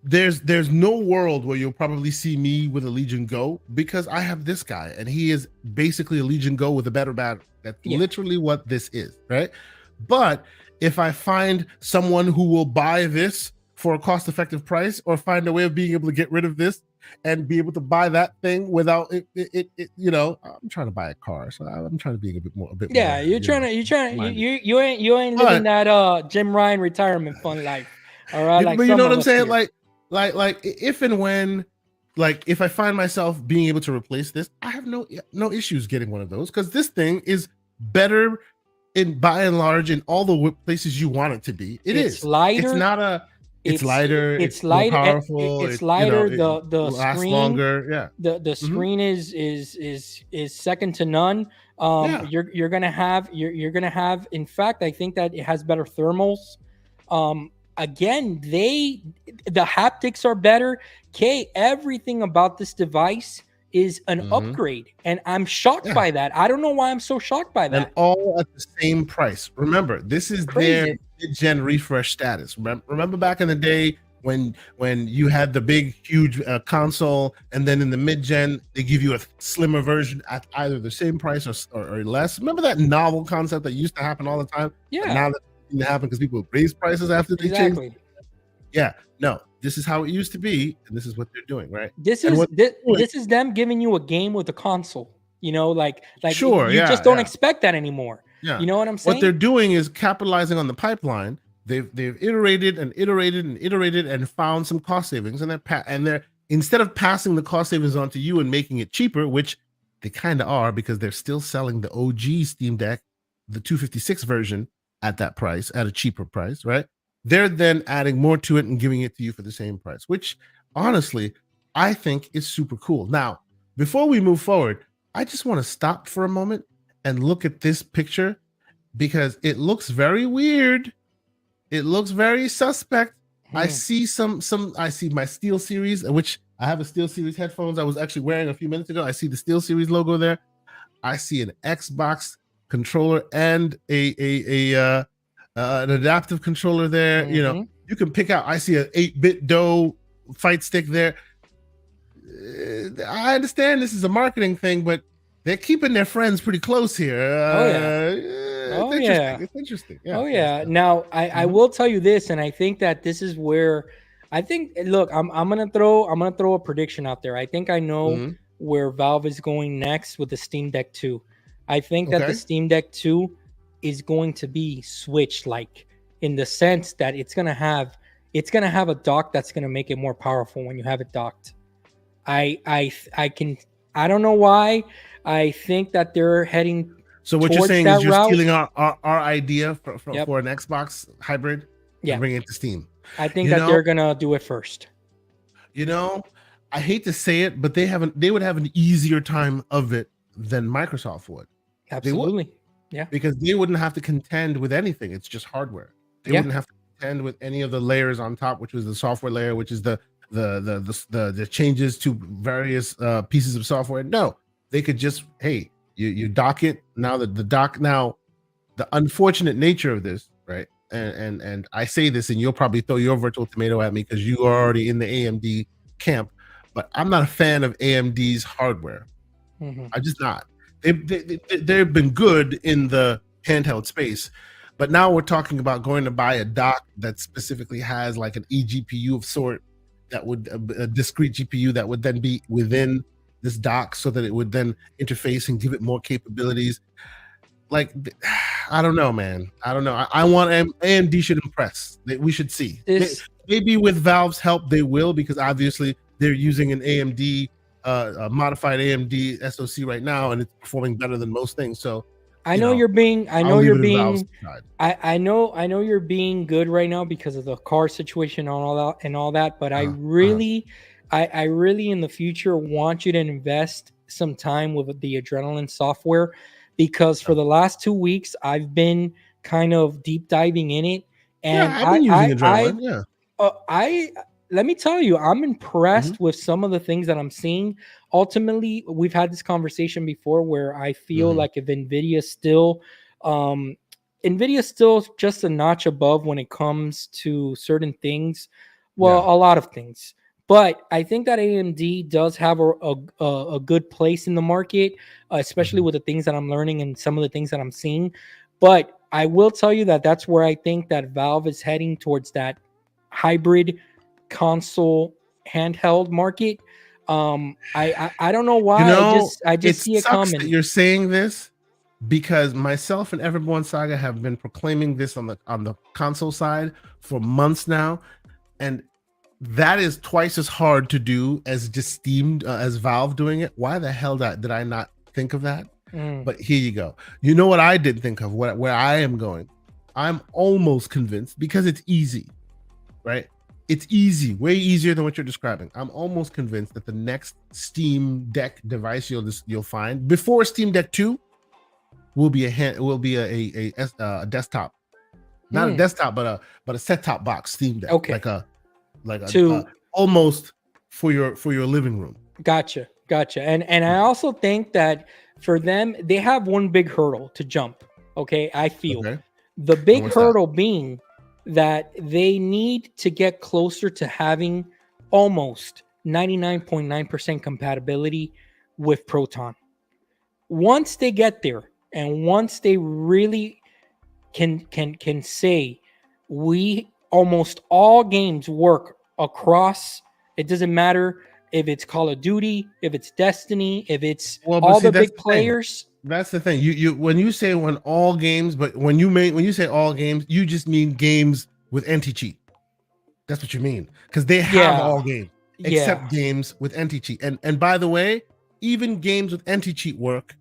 There's no world where you'll probably see me with a Legion Go, because I have this guy and he is basically a Legion Go with a better battery. That's literally what this is, right? But if I find someone who will buy this for a cost-effective price, or find a way of being able to get rid of this and be able to buy that thing without it, I'm trying to buy a car, so I'm trying to be a bit more, Yeah, minded. you ain't living But that Jim Ryan retirement fund life. All right, like but you some know what of I'm us saying? here. Like if and when, like if I find myself being able to replace this, I have no issues getting one of those, because this thing is better in, by and large, in all the places you want it to be. It's It's lighter. not a. It's lighter. It's It's more light. powerful. It's lighter. The Lasts screen longer. Yeah. the Mhm. screen is second to none. Yeah. You're gonna have you're gonna have. In fact, I think that it has better thermals. Again, the haptics are better. Everything about this device is an Mhm. upgrade, and I'm shocked Yeah. by that. I don't know why I'm so shocked by And that. all at the same price. Remember, this is their Crazy. mid-gen refresh status. Remember back in the day when you had the big, huge console, and then in the mid-gen they give you a slimmer version at either the same price or less. Remember that novel concept that used to happen all the time, but Yeah, now that didn't happen because people raise prices after they changed. exactly. Yeah, no, this is how it used to be, and this is what they're doing, right? This And is what this, they're doing, this is them giving you a game with a console. Like sure, you just yeah, don't yeah. expect that anymore. Yeah. You know what I'm What they're saying? doing is capitalizing on the pipeline. They've iterated and iterated and iterated and found some cost savings, and they're instead of passing the cost savings on to you and making it cheaper, which they kind of are, because they're still selling the OG Steam Deck, the 256 version, at that price, at a cheaper price, right? They're then adding more to it and giving it to you for the same price, which honestly I think is super cool. Now, before we move forward, I just want to stop for a moment and look at this picture, because it looks very weird. It looks very suspect. I Hmm. see I see my Steel Series, which I have a Steel Series headphones I was actually wearing a few minutes ago. I see the Steel Series logo there. I see an Xbox controller and an adaptive controller there. Hmm. You can pick out. I see an 8-bit dough fight stick there. I understand this is a marketing thing, but they're keeping their friends pretty close here. Oh yeah. It's Oh interesting. yeah. It's interesting. Yeah. Oh Yes. yeah. Yeah. Now I Mhm. will tell you this, and I think that this is where I think. Look, I'm gonna throw a prediction out there. I think I know Mhm. where Valve is going next with the Steam Deck 2. I think that the Okay. Steam Deck 2 is going to be Switch like, in the sense that it's gonna have a dock that's gonna make it more powerful when you have it docked. I can I don't know why. I think that they're heading So what you're towards saying is that you're route. stealing our idea Yep. for an Xbox hybrid and Yeah. bringing it to Steam. I think You that know, they're gonna do it first. you know, I hate to say it, but they would have an easier time of it than Microsoft would. They would, Absolutely. Yeah. because they wouldn't have to contend with anything. It's just hardware. They Yeah. wouldn't have to contend with any of the layers on top, which was the software layer, which is the changes to various pieces of software. No, they could just, hey, you dock it now. That the dock now, the unfortunate nature of this, right? And I say this, and you'll probably throw your virtual tomato at me because you are already in the AMD camp, but I'm not a fan of AMD's hardware. Hmm. I'm just not. They've been good in the handheld space, but now we're talking about going to buy a dock that specifically has like an eGPU of sort, that would a discrete GPU that would then be within this dock, so that it would then interface and give it more capabilities. Like, I don't know, man. I don't know. I want AMD should impress. We should see. This Maybe with Valve's help, they will, because obviously they're using an AMD, a modified AMD SoC right now, and it's performing better than most things. So, I know you're being I I'll know leave you're it in Valve's being side. I know you're being good right now because of the car situation and all that, but Uh-huh. I really in the future want you to invest some time with the Adrenaline software, because for the last 2 weeks I've been kind of deep diving in it, Yeah, and I've been using I Adrenaline. Yeah. I let me tell you, I'm Mhm. impressed with some of the things that I'm seeing. Ultimately, we've had this conversation before where I feel Mhm. like if um, Nvidia's still just a notch above when it comes to certain things. Well, Yeah. a lot of things. But I think that AMD does have a good place in the market, especially Mhm. with the things that I'm learning and some of the things that I'm seeing. But I will tell you that that's where I think that Valve is heading towards that hybrid console handheld market. I don't know You why. know, I it just see it sucks that coming. you're saying this because myself and Everborn Saga have been proclaiming this on the console side for months now, and that is twice as hard to do as just Steam as Valve doing it. Why the hell did I not think of that? But here you go. You know what I didn't think of? Where I am going. I'm almost convinced because it's easy, right? It's easy, way easier than what you're describing. I'm almost convinced that the next Steam Deck device you'll find before Steam Deck 2 will be a desktop, not a desktop, but a set-top box Steam Deck, Okay. like a almost for your living room. Gotcha. And I also think that for them, they have one big hurdle to jump. Okay, I feel the big hurdle being that they need to get closer to having almost 99.9% compatibility with Proton. Once they get there, and once they really can say we almost all games work across, it doesn't matter if it's Call of Duty, if it's Destiny, if it's all the big players. That's the thing. You when you say all games, but when you say all games, you just mean games with anti-cheat. That's what you mean, because they have all games except games with anti-cheat. And by the way, even games with anti-cheat work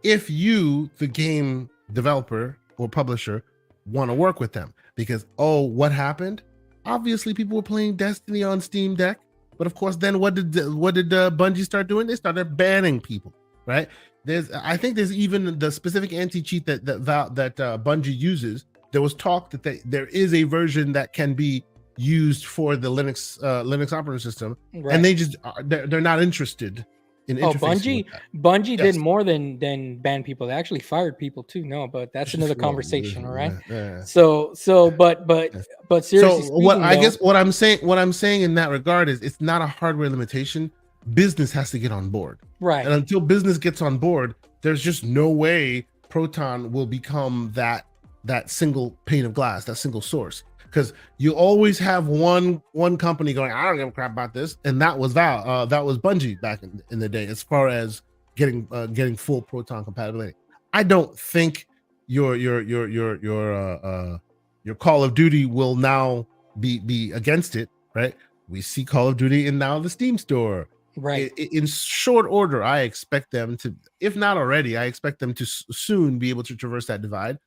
if you, the game developer or publisher, want to work with them. Because what happened? Obviously, people were playing Destiny on Steam Deck, but of course, then what did Bungie start doing? They started banning people, right? I think there's even the specific anti-cheat that Bungie uses. There was talk that there is a version that can be used for the Linux operating system, and they're not interested in interfacing with that. Bungie did more than ban people. They actually fired people too. No, but that's another conversation, all right? So seriously speaking, I guess what I'm saying in that regard is it's not a hardware limitation. Business has to get on board, right? And until business gets on board, there's just no way Proton will become that single pane of glass, that single source. Because you always have one company going, I don't give a crap about this, and that was Bungie back in the day, as far as getting full Proton compatibility. I don't think your Call of Duty will now be against it, right? We see Call of Duty in now the Steam store. Right. In short order, I expect them to, if not already, I expect them to soon be able to traverse that divide.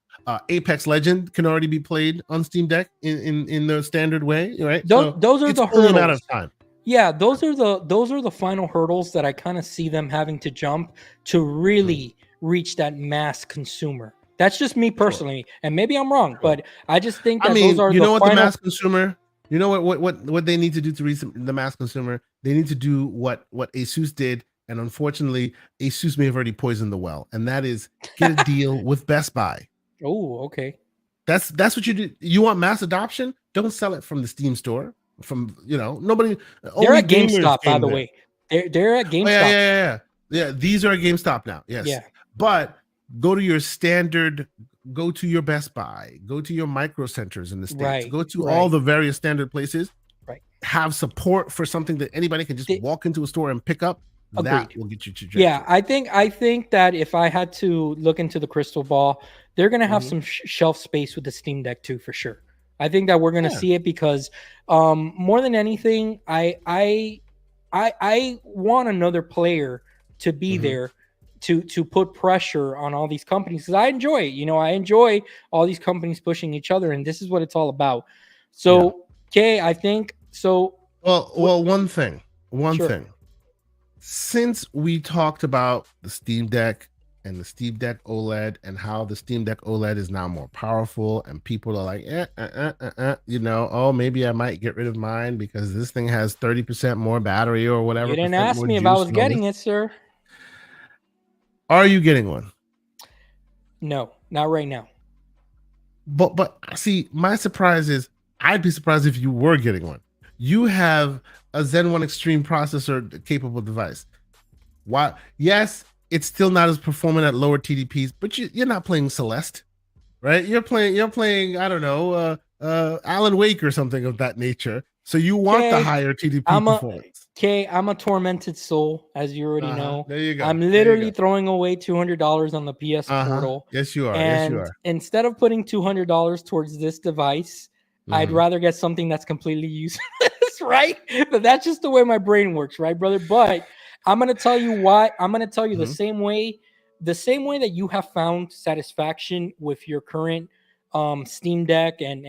Apex Legend can already be played on Steam Deck in the standard way, right? Those are the hurdles. A matter of time. Yeah, those are the final hurdles that I kind of see them having to jump to really reach that mass consumer. That's just me personally, and maybe I'm wrong, but I just think that those are the mass consumer. You know what they need to do to reach the mass consumer? They need to do what Asus did, and unfortunately, Asus may have already poisoned the well, and that is get a deal with Best Buy. Oh, okay. That's what you do. You want mass adoption? Don't sell it from the Steam store. From nobody. They're at GameStop, by the way. They're at GameStop. Yeah. These are at GameStop now. Yes. Yeah. But go to your standard. Go to your Best Buy, go to your micro centers in the States, go to all the various standard places, have support for something that anybody can just walk into a store and pick up. Agreed. That will get you trajectory. Yeah, I think that if I had to look into the crystal ball, they're going to have some shelf space with the Steam Deck too, for sure. I think that we're going to see it because more than anything, I want another player to be there to put pressure on all these companies, because I enjoy it. I enjoy all these companies pushing each other, and this is what it's all about. So, I think so. Well, one thing. Since we talked about the Steam Deck and the Steam Deck OLED and how the Steam Deck OLED is now more powerful, and people are like, maybe I might get rid of mine because this thing has 30% more battery or whatever. You didn't ask me if I was getting it, sir. Are you getting one? No, not right now. But see, my surprise is I'd be surprised if you were getting one. You have a Zen 1 Extreme processor capable device. Why? Yes, it's still not as performant at lower TDPs, but you're not playing Celeste. right? You're playing, I don't know, Alan Wake or something of that nature. So you want the Okay, higher TDP I'm a performance. I'm a tormented soul, as you already know. There you go. I'm There you literally go. throwing away $200 on the PS Portal, Yes, you are. Yes, you and are. instead of putting $200 towards this device, I'd rather get something that's completely useless, right? But that's just the way my brain works, right, brother? But I'm gonna tell you why. I'm gonna tell you the same way that you have found satisfaction with your current Steam Deck and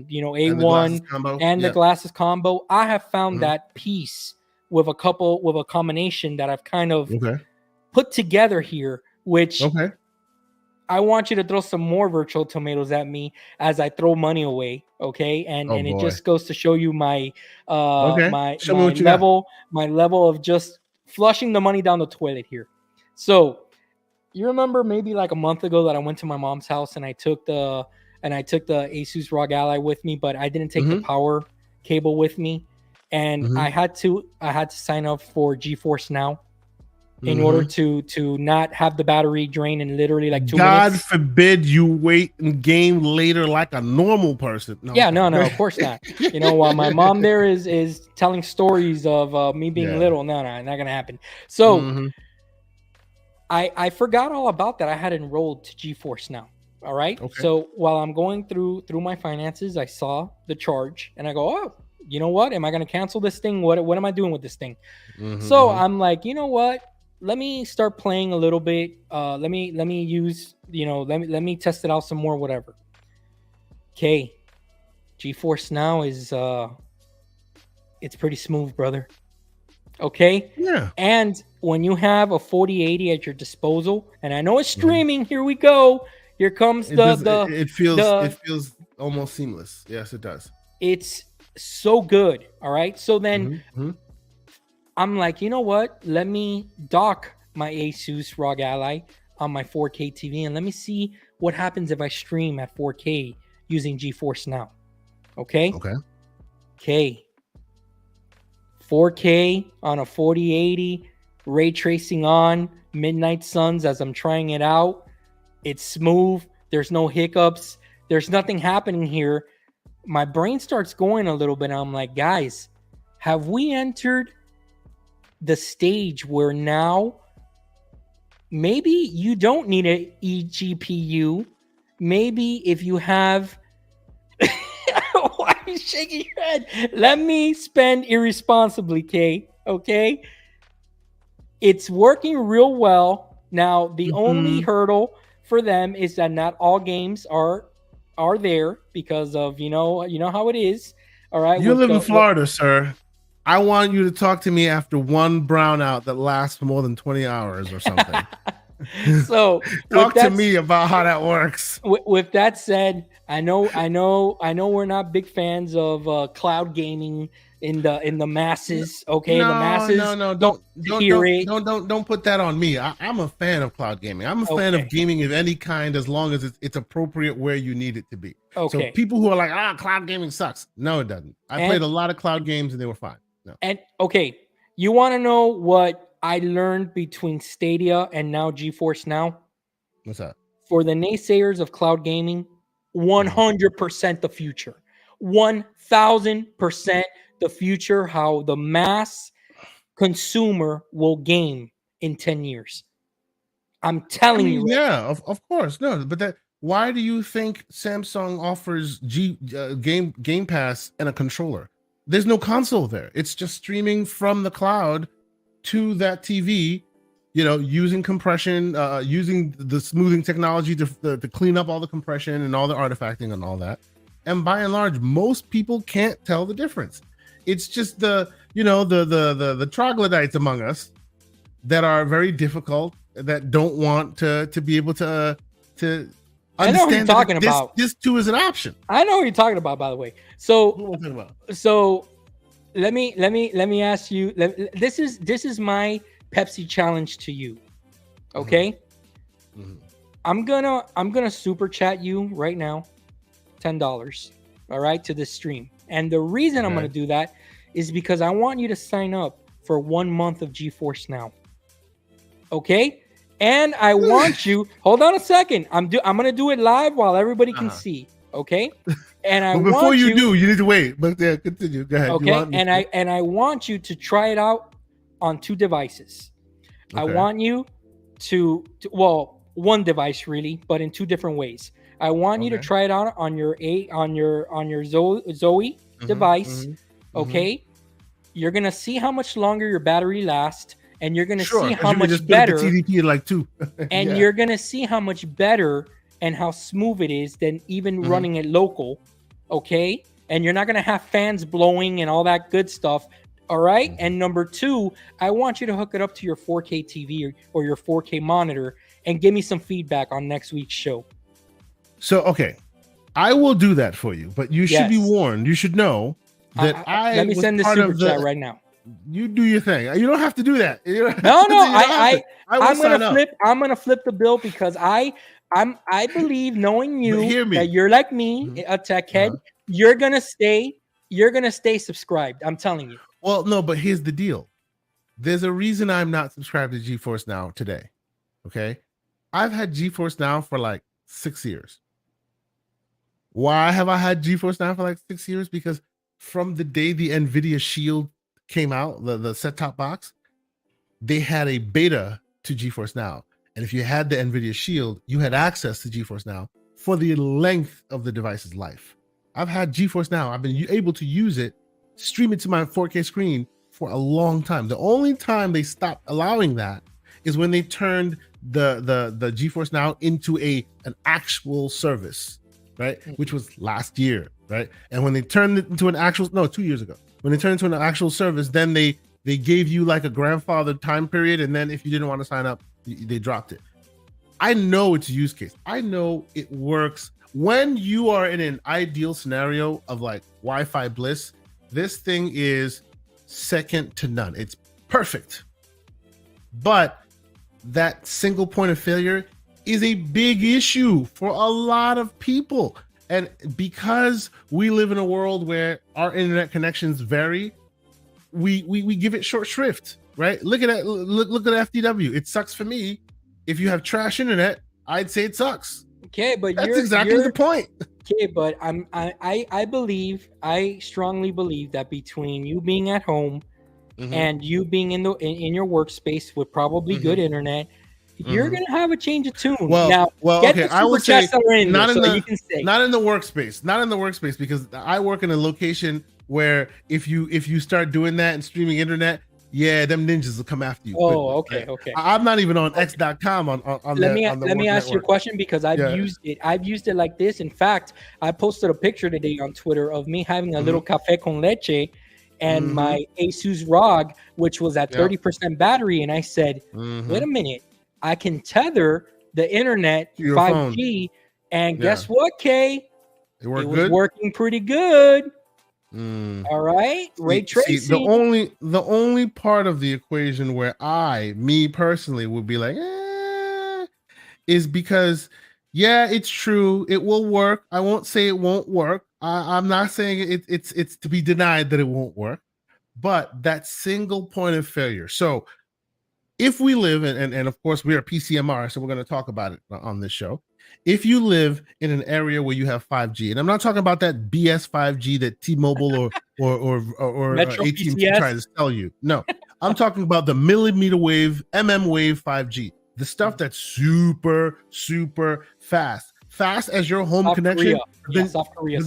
you know And the glasses A1 combo. and the Yeah. glasses combo. I have found that piece with a combination that I've kind of Okay. put together here, which Okay. I want you to throw some more virtual tomatoes at me as I throw money away. Okay. Oh And it boy. just goes to show you my Okay. Show me what you got. my level of just flushing the money down the toilet here. So you remember maybe like a month ago that I went to my mom's house and I took the Asus ROG Ally with me, but I didn't take the power cable with me, and I had to sign up for GeForce Now in order to not have the battery drain in literally like 2 God minutes. forbid you wait and game later like a normal person. No, Yeah, no, of course not. You know, while my mom there is telling stories of me being little, no, not gonna happen. So I forgot all about that. I had enrolled to GeForce Now. All right. Okay. So while I'm going through my finances, I saw the charge and I go, oh, you know what? Am I going to cancel this thing? What am I doing with this thing? So I'm like, you know what? Let me start playing a little bit. Let me use, you know, let me test it out some more, whatever. Okay. GeForce Now is it's pretty smooth, brother. Okay. Yeah. And when you have a 4080 at your disposal, and I know it's streaming, here we go. Here comes it feels almost seamless. Yes, it does. It's so good. All right. So then I'm like, you know what? Let me dock my Asus ROG Ally on my 4K TV and let me see what happens if I stream at 4K using GeForce Now. Okay. Okay. 4K on a 4080, ray tracing on, midnight suns as I'm trying it out. It's smooth. There's no hiccups. There's nothing happening here. My brain starts going a little bit. I'm like, guys, have we entered the stage where now maybe you don't need an eGPU? Maybe if you have... Why are you shaking your head? Let me spend irresponsibly, Kay. Okay? It's working real well. Now, the only hurdle for them is that not all games are there because of, you know how it is. All right. You live in Florida, sir. I want you to talk to me after one brownout that lasts for more than 20 hours or something. So talk to me about how that works. With that said, I know we're not big fans of cloud gaming in the masses. Okay, the masses. Don't put that on me. I'm a fan of cloud gaming. I'm a fan of gaming of any kind as long as it's appropriate where you need it to be. So people who are like, cloud gaming sucks. No, it doesn't. I played a lot of cloud games and they were fine. No. And okay, you want to know what I learned between Stadia and now GeForce Now? What's that? For the naysayers of cloud gaming, 100% the future. 1000% the future, how the mass consumer will game in 10 years. I'm telling you. Yeah, of course. No, but why do you think Samsung offers Game Pass and a controller? There's no console there. It's just streaming from the cloud to that TV, using compression, using the smoothing technology to clean up all the compression and all the artifacting and all that. And by and large, most people can't tell the difference. It's just the troglodytes among us that are very difficult, that don't want to be able to I know what you're talking about. This too is an option. I know what you're talking about, by the way. So, what am I talking about? So let me ask you. This is my Pepsi challenge to you. Okay. I'm gonna super chat you right now, $10. All right, to this stream. And the reason I'm gonna do that is because I want you to sign up for 1 month of GeForce Now. Okay. And I want you. Hold on a second. I'm gonna do it live while everybody can Uh-huh. see. Okay. And I But before want you you. do, you need to wait. But yeah, continue. Go ahead. You Okay. want me And I want you to try it out on 2 devices. I Okay. want you to well, one device really, but in 2 different ways. I want you to Okay. try it out on your Zoe device. Okay. You're gonna see how much longer your battery lasts, and you're gonna Sure, see because how you can much just put the better, TDP in like 2. and Yeah. you're gonna see how much better and how smooth it is than even running it local. Okay. And you're not gonna have fans blowing and all that good stuff. All right. And number 2, I want you to hook it up to your 4K TV or your 4K monitor and give me some feedback on next week's show. So, okay, I will do that for you, but you should be Yes. warned. You should know that Let me was send the part super of the. chat right now. You do your thing. You don't have to do that. You don't have No, to- no, you don't have to. I will I'm sign gonna up. flip. I'm gonna flip the bill because I believe, knowing But you, hear me. that you're like me, Mhm. a tech head. You're gonna stay subscribed. I'm telling you. Well, no, but here's the deal. There's a reason I'm not subscribed to GeForce Now today. Okay, I've had GeForce Now for like 6 years. Why have I had GeForce Now for like 6 years? Because from the day the NVIDIA Shield came out, the set-top box, they had a beta to GeForce Now. And if you had the NVIDIA Shield, you had access to GeForce Now for the length of the device's life. I've had GeForce Now. I've been able to use it, stream it to my 4K screen for a long time. The only time they stopped allowing that is when they turned the GeForce Now into an actual service, right? Which was last year, right? And when they turned it into 2 years ago, when they turned it into an actual service, then they gave you like a grandfathered time period, and then if you didn't want to sign up, they dropped it. I know it's a use case. I know it works. When you are in an ideal scenario of like Wi-Fi bliss, this thing is second to none. It's perfect. But that single point of failure is a big issue for a lot of people. And because we live in a world where our internet connections vary, we give it short shrift, right? Look at that. Look at FDW. It sucks for me. If you have trash internet, I'd say it sucks. Okay, but that's exactly the point. Okay, but I strongly believe that between you being at home and you being in your workspace with probably good internet, you're gonna have a change of tune. Well, okay. I will say not in the workspace, because I work in a location where if you start doing that and streaming internet, yeah, them ninjas will come after you. Oh, okay. I'm not even on x.com on let me ask you a question, because I've used it like this. In fact, I posted a picture today on Twitter of me having a little cafe con leche and my Asus ROG, which was at 30% battery, and I said, wait a minute, I can tether the internet 5G, and guess what, Kay? It was working pretty good. All right, ray tracing. The only part of the equation where me personally would be like, is because, yeah, it's true, it will work. I won't say it won't work. I'm not saying it's to be denied that it won't work, but that single point of failure. So if we live and of course we are PCMR, so we're going to talk about it on this show. If you live in an area where you have 5G, and I'm not talking about that BS 5G that T-Mobile or AT&T tries to sell you. No, I'm talking about the millimeter wave, wave 5G, the stuff that's super, super fast as your home South connection. Korea. South Korea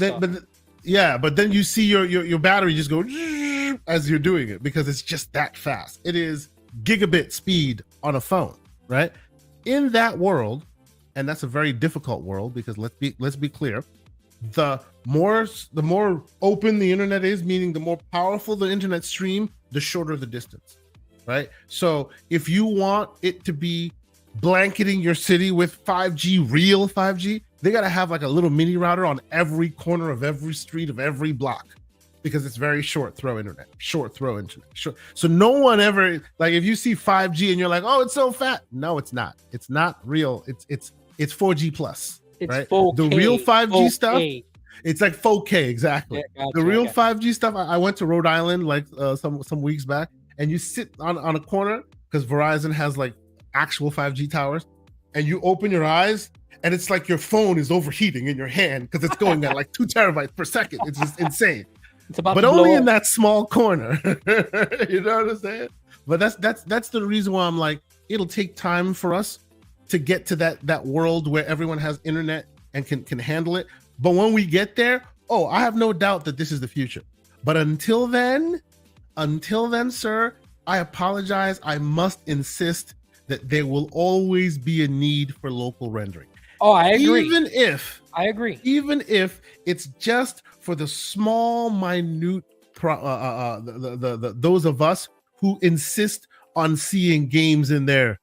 but then you see your battery just go as you're doing it, because it's just that fast. It is gigabit speed on a phone, right? In that world, and that's a very difficult world, because let's be clear, the more open the internet is, meaning the more powerful the internet stream, the shorter the distance, right? So if you want it to be blanketing your city with 5G, real 5G, they got to have like a little mini router on every corner of every street of every block, because it's very short throw internet. So no one ever, like, if you see 5G and you're like, oh, it's so fat. No, it's not. It's not real. It's 4G plus. It's right? 4K, the real 5G 4K. stuff, it's like 4K, exactly. Yeah, gotcha, the real 5G stuff. I went to Rhode Island like some weeks back, and you sit on a corner, because Verizon has like actual 5G towers, and you open your eyes, and it's like your phone is overheating in your hand because it's going at like 2 terabytes per second. It's just insane. It's about but to only blow in up. that small corner. You know what I'm saying? But that's the reason why I'm like, it'll take time for us to get to that world where everyone has internet and can handle it. But when we get there, I have no doubt that this is the future. But until then, sir, I apologize. I must insist that there will always be a need for local rendering. Oh, I agree. Even if it's just for the small, minute, those of us who insist on seeing games in their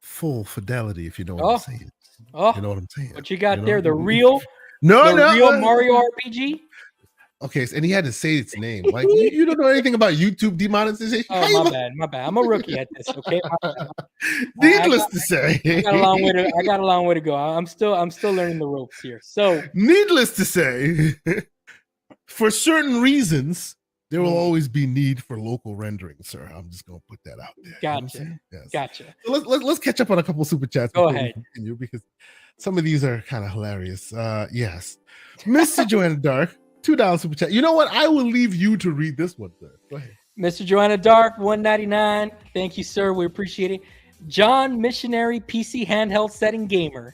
full fidelity, if you know what I'm saying. You know what I'm saying. What you got there? The real real Mario RPG? Okay, and he had to say its name. Like you don't know anything about YouTube demonetization. Oh, my bad. I'm a rookie at this. Okay. Needless to say, I got a long way to go. I'm still learning the ropes here. So, needless to say, for certain reasons, there will always be need for local rendering, sir. I'm just gonna put that out there. Gotcha. You know yes. Gotcha. So let's catch up on a couple super chats. Go ahead. Continue, because some of these are kind of hilarious. Yes, Mr. Joanna Dark. $2 super chat. You know what? I will leave you to read this one, sir. Go ahead. Mr. Joanna Dark, $1.99. Thank you, sir. We appreciate it. John Missionary PC Handheld Setting Gamer.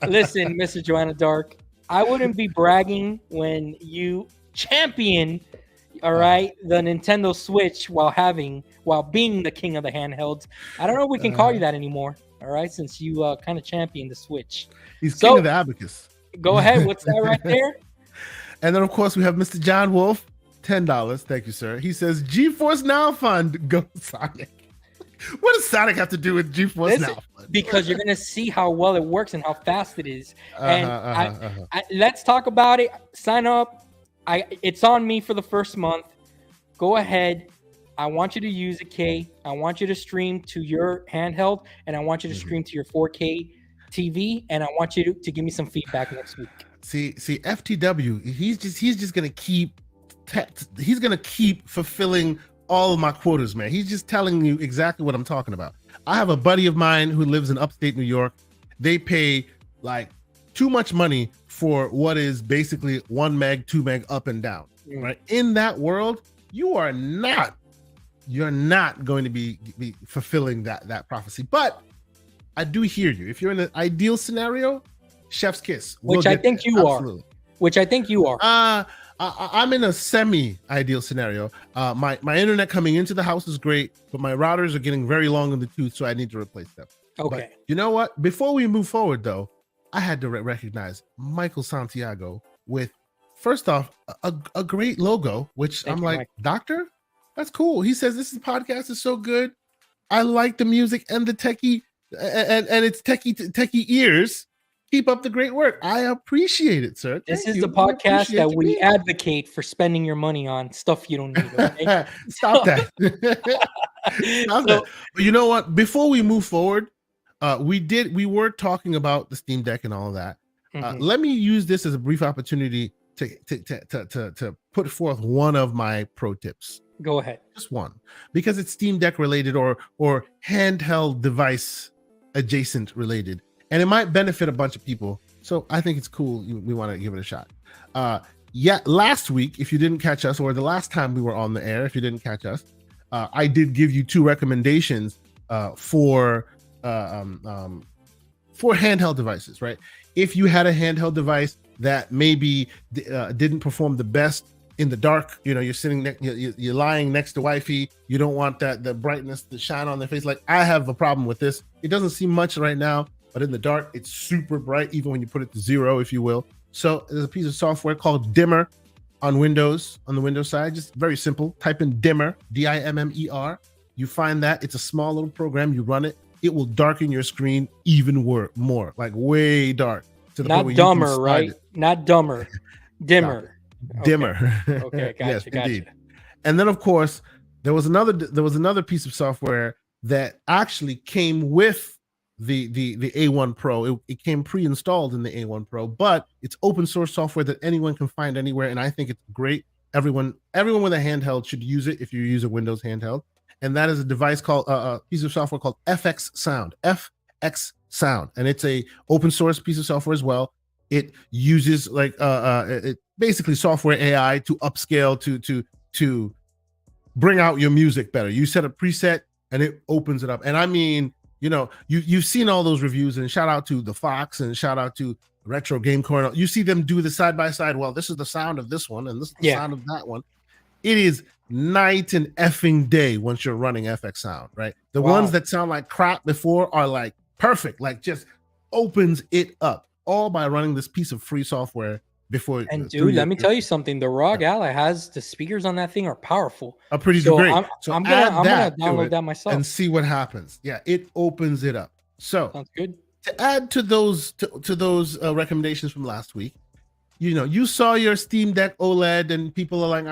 Listen, Mr. Joanna Dark, I wouldn't be bragging when you champion, all right, the Nintendo Switch while being the king of the handhelds. I don't know if we can call you that anymore, all right, since you kind of championed the Switch. He's king of the abacus. Go ahead. What's that right there? And then, of course, we have Mr. John Wolf, $10. Thank you, sir. He says, GeForce Now Fund, go Sonic. What does Sonic have to do with GeForce Now Fund? Because you're going to see how well it works and how fast it is. Let's talk about it. Sign up. It's on me for the first month. Go ahead. I want you to use it, K. I want you to stream to your handheld, and I want you to stream to your 4K TV, and I want you to give me some feedback next week. See, FTW. He's just gonna keep. He's gonna keep fulfilling all of my quotas, man. He's just telling you exactly what I'm talking about. I have a buddy of mine who lives in upstate New York. They pay like too much money for what is basically 1 meg, 2 meg up and down. Right in that world, you're not going to be fulfilling that prophecy. But I do hear you. If you're in an ideal scenario, chef's kiss. Which I think you are. I'm in a semi-ideal scenario. My internet coming into the house is great, but my routers are getting very long in the tooth, so I need to replace them. Okay. But you know what? Before we move forward, though, I had to recognize Michael Santiago with, first off, a great logo, which I'm like, Mike. Doctor, that's cool. He says this podcast is so good. I like the music and the techie and it's techie ears. Keep up the great work. I appreciate it, sir. This is the podcast that we advocate for spending your money on stuff you don't need. Okay? Stop that. Stop that. But you know what? Before we move forward, we were talking about the Steam Deck and all of that. Let me use this as a brief opportunity to put forth one of my pro tips. Go ahead. Just one, because it's Steam Deck related or handheld device adjacent related. And it might benefit a bunch of people. So I think it's cool. We want to give it a shot. Last week, if you didn't catch us, or the last time we were on the air, if you didn't catch us, I did give you 2 recommendations for handheld devices, right? If you had a handheld device that maybe didn't perform the best in the dark, you're sitting, you're lying next to wifey, you don't want the brightness to shine on their face. Like, I have a problem with this. It doesn't seem much right now, but in the dark, it's super bright, even when you put it to 0, if you will. So there's a piece of software called Dimmer on Windows, on the Windows side. Just very simple. Type in Dimmer, Dimmer. You find that. It's a small little program. You run it. It will darken your screen even more, like way dark. To the Not dumber, right? Not dumber. Dimmer. Dimmer. Okay, gotcha, yes, gotcha. Indeed. And then, of course, there was another piece of software that actually came with the A1 Pro. It came pre-installed in the A1 Pro, but it's open source software that anyone can find anywhere, and I think it's great. Everyone with a handheld should use it if you use a Windows handheld. and that is a device called a piece of software called FX Sound. FX Sound, and it's a open source piece of software as well. It uses like it basically software AI to upscale to bring out your music better. You set a preset and it opens it up. And I mean, you know, you've seen all those reviews, and shout out to the Fox and shout out to Retro Game Corner. You see them do the side by side. Well, this is the sound of this one and this is the sound of that one. It is night and effing day once you're running FX Sound, right? The ones that sound like crap before are like perfect, like just opens it up, all by running this piece of free software before. And dude, let me tell you something. The ROG Ally has the speakers on that thing are powerful. Are pretty great. I'm gonna download that myself and see what happens. Yeah, it opens it up. So sounds good. To add to those recommendations from last week, you know, you saw your Steam Deck OLED and people are like,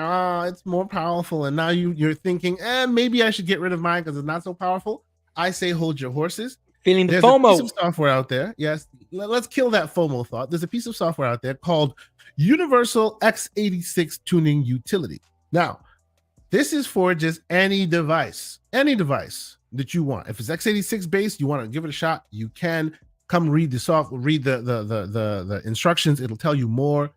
it's more powerful, and now you're thinking, maybe I should get rid of mine because it's not so powerful. I say hold your horses. Feeling the There's FOMO. A piece of software out there. Yes, let's kill that FOMO thought. There's a piece of software out there called Universal x86 Tuning Utility. Now, this is for just any device that you want. If it's x86 based, you want to give it a shot, you can come read the instructions. It'll tell you more.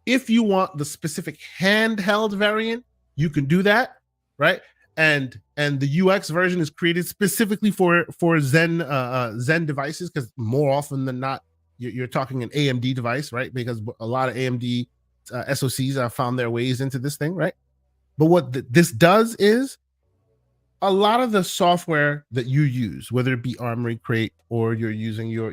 If you want the specific handheld variant, you can do that, right? And the UX version is created specifically for Zen devices, because more often than not, you're talking an AMD device, right? Because a lot of AMD SoCs have found their ways into this thing, right? But what this does is, a lot of the software that you use, whether it be Armory Crate or you're using your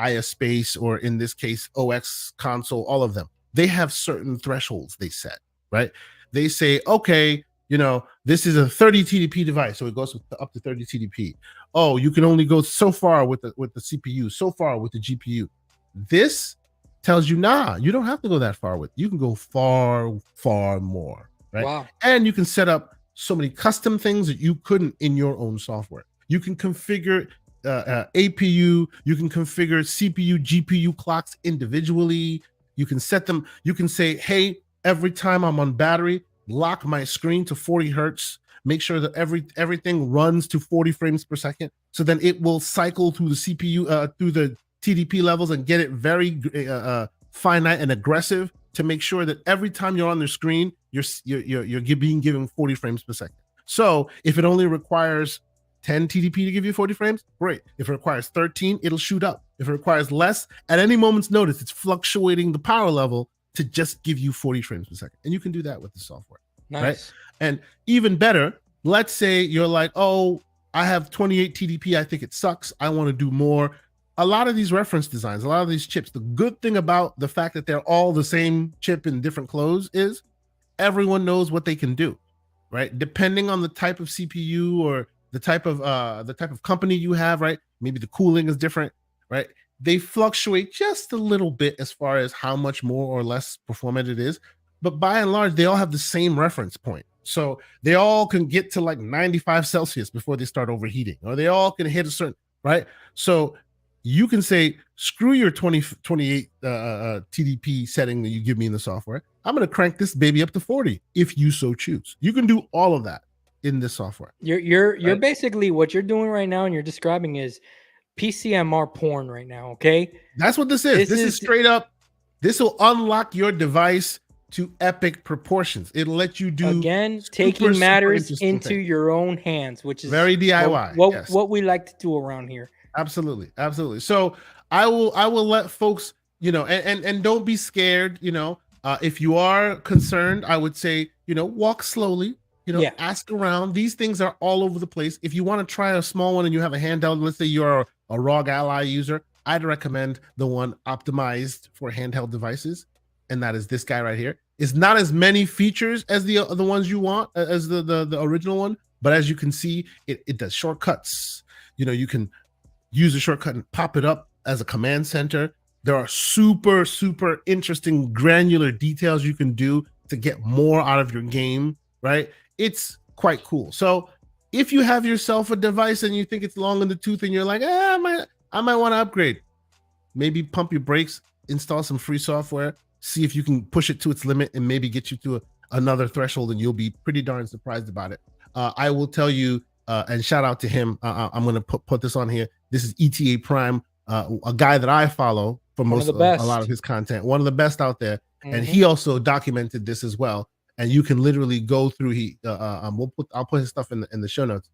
IS Space, or in this case OX console, all of them, they have certain thresholds they set, right? They say, okay, you know, this is a 30 TDP device, so it goes up to 30 TDP. Oh, you can only go so far with the CPU, so far with the GPU. This tells you, nah, you don't have to go that far with. You can go far, far more, right? Wow. And you can set up so many custom things that you couldn't in your own software. You can configure APU, you can configure CPU, GPU clocks individually. You can set them, you can say, hey, every time I'm on battery, lock my screen to 40 hertz, make sure that everything runs to 40 frames per second. So then it will cycle through the CPU, through the TDP levels, and get it very finite and aggressive to make sure that every time you're on the screen, you're being given 40 frames per second. So if it only requires 10 TDP to give you 40 frames, great. If it requires 13, it'll shoot up. If it requires less, at any moment's notice, it's fluctuating the power level to just give you 40 frames per second. And you can do that with the software. Nice. Right? And even better, let's say you're like, oh, I have 28 TDP. I think it sucks. I want to do more. A lot of these reference designs, a lot of these chips, the good thing about the fact that they're all the same chip in different clothes is everyone knows what they can do, right? Depending on the type of CPU or the type of company you have, right? Maybe the cooling is different, right? They fluctuate just a little bit as far as how much more or less performant it is. But by and large, they all have the same reference point. So they all can get to like 95 Celsius before they start overheating, or they all can hit a certain, right? So you can say, screw your 28 TDP setting that you give me in the software. I'm going to crank this baby up to 40 if you so choose. You can do all of that in this software. You're basically, what you're doing right now and you're describing is PCMR porn right now, okay? That's what this is. This is straight up. This will unlock your device to epic proportions. It'll let you do, again, taking matters into your own hands, which is very DIY. What we like to do around here. Absolutely. So I will let folks, you know, and don't be scared, you know. If you are concerned, I would say, you know, walk slowly, you know, ask around. These things are all over the place. If you want to try a small one and you have a handheld, let's say you're a ROG Ally user, I'd recommend the one optimized for handheld devices, and that is this guy right here. It's not as many features as the ones you want, as the original one, but as you can see, it does shortcuts. You know, you can use a shortcut and pop it up as a command center. There are super, super interesting granular details you can do to get more out of your game, right? It's quite cool. So if you have yourself a device and you think it's long in the tooth and you're like, I might want to upgrade, maybe pump your brakes, install some free software, see if you can push it to its limit and maybe get you to another threshold, and you'll be pretty darn surprised about it. I will tell you, and shout out to him. I'm going to put this on here. This is ETA Prime, a guy that I follow for most of a lot of his content. One of the best out there, and he also documented this as well. And you can literally go through. I'll put his stuff in the show notes.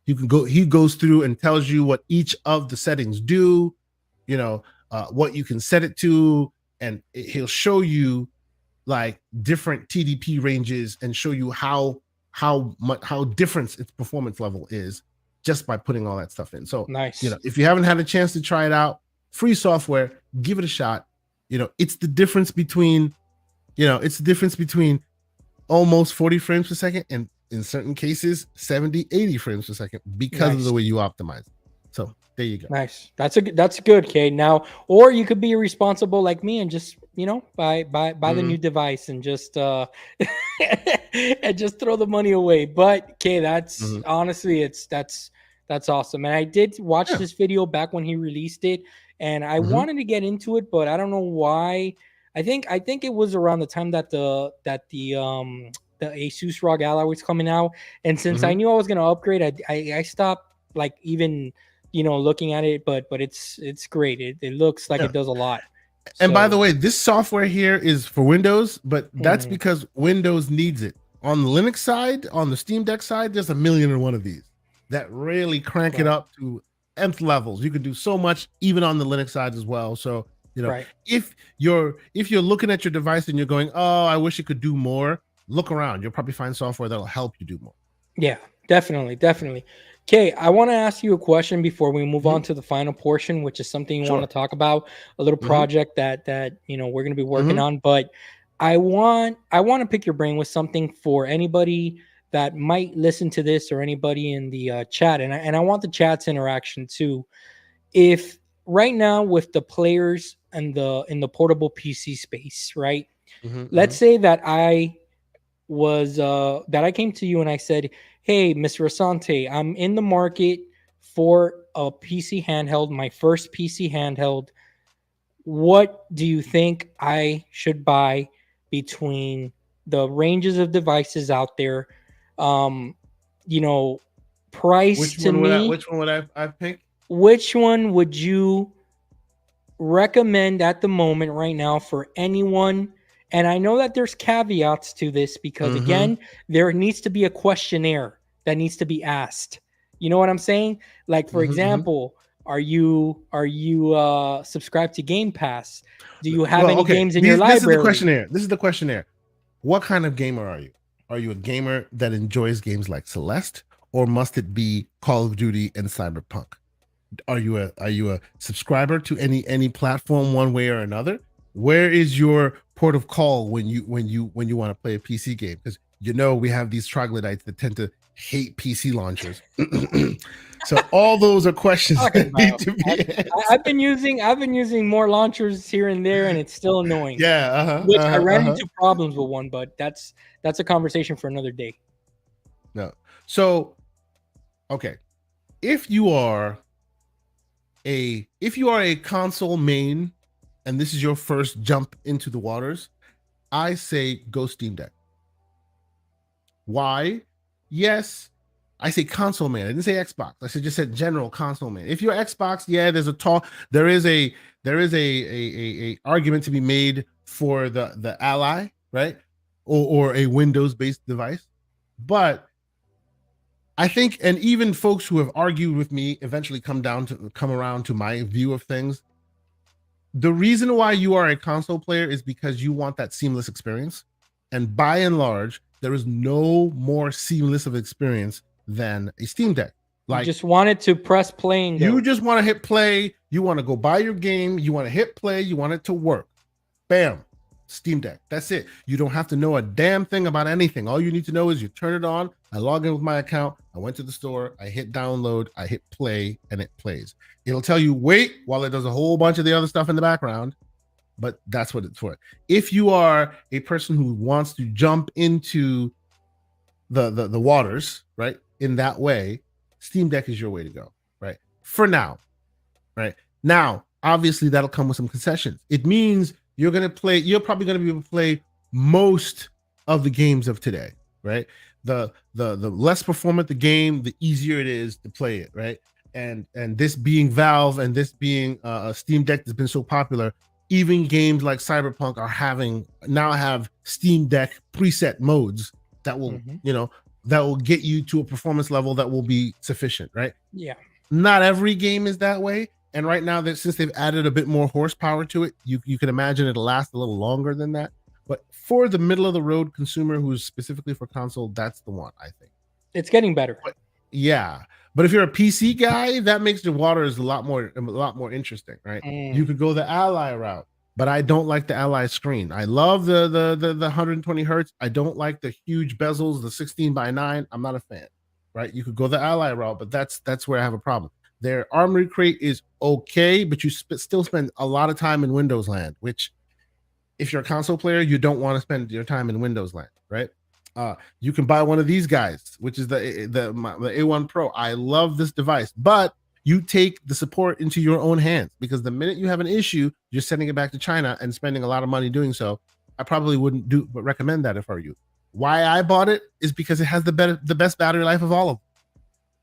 You can go. He goes through and tells you what each of the settings do. You know, what you can set it to, and he'll show you like different TDP ranges and show you how different its performance level is just by putting all that stuff in. So nice. You know, if you haven't had a chance to try it out, free software, give it a shot. You know, it's the difference between almost 40 frames per second and in certain cases 70, 80 frames per second because of the way you optimize. So there you go. Nice. That's good, Kay. Now, or you could be irresponsible like me and just, you know, buy the new device and just and just throw the money away. But Kay, that's honestly, that's awesome. And I did watch this video back when he released it, and I wanted to get into it, but I don't know why. I think it was around the time that the Asus ROG Ally was coming out, and since I knew I was gonna upgrade, I stopped like even, you know, looking at it. But it's great. It looks like it does a lot. And by the way, this software here is for Windows, but that's because Windows needs it. On the Linux side, on the Steam Deck side, there's a million and one of these that really crank it up to nth levels. You can do so much even on the Linux side as well. So, you know, if you're looking at your device and you're going, oh, I wish it could do more, look around. You'll probably find software that'll help you do more. Yeah, definitely. Okay, I want to ask you a question before we move on to the final portion, which is something you want to talk about, a little project that you know we're going to be working on. But I want to pick your brain with something for anybody that might listen to this or anybody in the chat, and I want the chat's interaction too. If right now with the players and in the portable PC space, right? Let's say that I came to you and I said, hey, Mr. Asante, I'm in the market for a PC handheld, my first PC handheld. What do you think I should buy between the ranges of devices out there? You know, price which one would I pick? Which one would you recommend at the moment right now for anyone? And I know that there's caveats to this because, again, there needs to be a questionnaire that needs to be asked. You know what I'm saying? Like, for example, are you subscribed to Game Pass? Do you have any games in your library? This is the questionnaire. What kind of gamer are you? Are you a gamer that enjoys games like Celeste, or must it be Call of Duty and Cyberpunk? Are you a subscriber to any platform one way or another? Where is your port of call when you want to play a PC game? Because you know we have these troglodytes that tend to hate PC launchers. So all those are questions that need to be I've been using more launchers here and there, and it's still annoying. Which I ran into problems with one, but that's a conversation for another day. No. So okay. If you are a console main and this is your first jump into the waters, I say go Steam Deck. Why? Yes, I say console man. I didn't say Xbox. I just said general console man. If you're Xbox, yeah, there is a argument to be made for the Ally, right? Or a Windows-based device. But I think, and even folks who have argued with me eventually come around to my view of things. The reason why you are a console player is because you want that seamless experience. And by and large, there is no more seamless of experience than a Steam Deck. Like, you just wanted to press play and go. You just want to hit play. You want to go buy your game. You want to hit play. You want it to work. Bam. Steam Deck. That's it. You don't have to know a damn thing about anything. All you need to know is you turn it on. I log in with my account. I went to the store. I hit download. I hit play, and it plays. It'll tell you wait while it does a whole bunch of the other stuff in the background, but that's what it's for. If you are a person who wants to jump into the waters, right, in that way, Steam Deck is your way to go, right? For now, right? Now, obviously, that'll come with some concessions. It means you're probably going to be able to play most of the games of today, right? the less performant the game, the easier it is to play it, right? And this being Valve and this being a Steam Deck that's been so popular, even games like Cyberpunk have Steam Deck preset modes that will that will get you to a performance level that will be sufficient, right? Yeah. Not every game is that way, and right now that since they've added a bit more horsepower to it, you can imagine it'll last a little longer than that. But for the middle of the road consumer who's specifically for console, that's the one, I think. It's getting better. But, yeah. But if you're a PC guy, that makes the waters a lot more interesting, right? You could go the Ally route, but I don't like the Ally screen. I love the 120 hertz. I don't like the huge bezels, the 16:9. I'm not a fan, right? You could go the Ally route, but that's where I have a problem. Their Armory Crate is okay, but you still spend a lot of time in Windows land, which if you're a console player, you don't want to spend your time in Windows land, right? You can buy one of these guys, which is the A1 Pro. I love this device, but you take the support into your own hands, because the minute you have an issue, you're sending it back to China and spending a lot of money doing so. I probably wouldn't recommend that if I were you. Why I bought it is because it has the best battery life of all of them,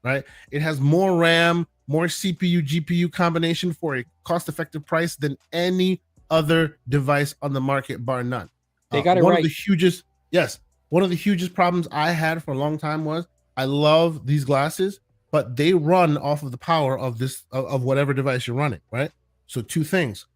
right? It has more RAM, more CPU, GPU combination for a cost-effective price than any other device on the market, bar none. They got it one right. Of the hugest, yes. One of the hugest problems I had for a long time was I love these glasses, but they run off of the power of whatever device you're running, right? So two things.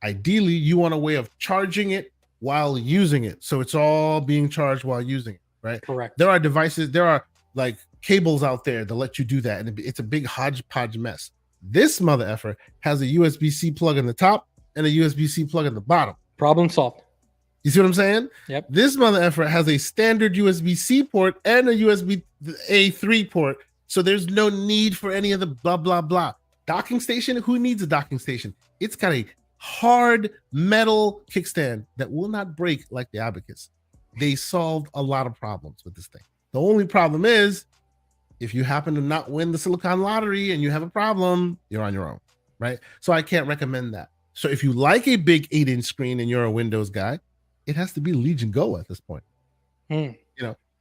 Ideally, you want a way of charging it while using it. So it's all being charged while using it, right? Correct. There are like cables out there that let you do that, and it's a big hodgepodge mess. This mother effer has a USB-C plug in the top and a USB-C plug in the bottom. Problem solved. You see what I'm saying? Yep. This mother effer has a standard USB-C port and a USB A3 port, so there's no need for any of the blah, blah, blah. Docking station? Who needs a docking station? It's got a hard metal kickstand that will not break like the Abacus. They solved a lot of problems with this thing. The only problem is, if you happen to not win the Silicon Lottery and you have a problem, you're on your own, right? So I can't recommend that. So if you like a big 8-inch screen and you're a Windows guy, it has to be Legion Go at this point. Okay.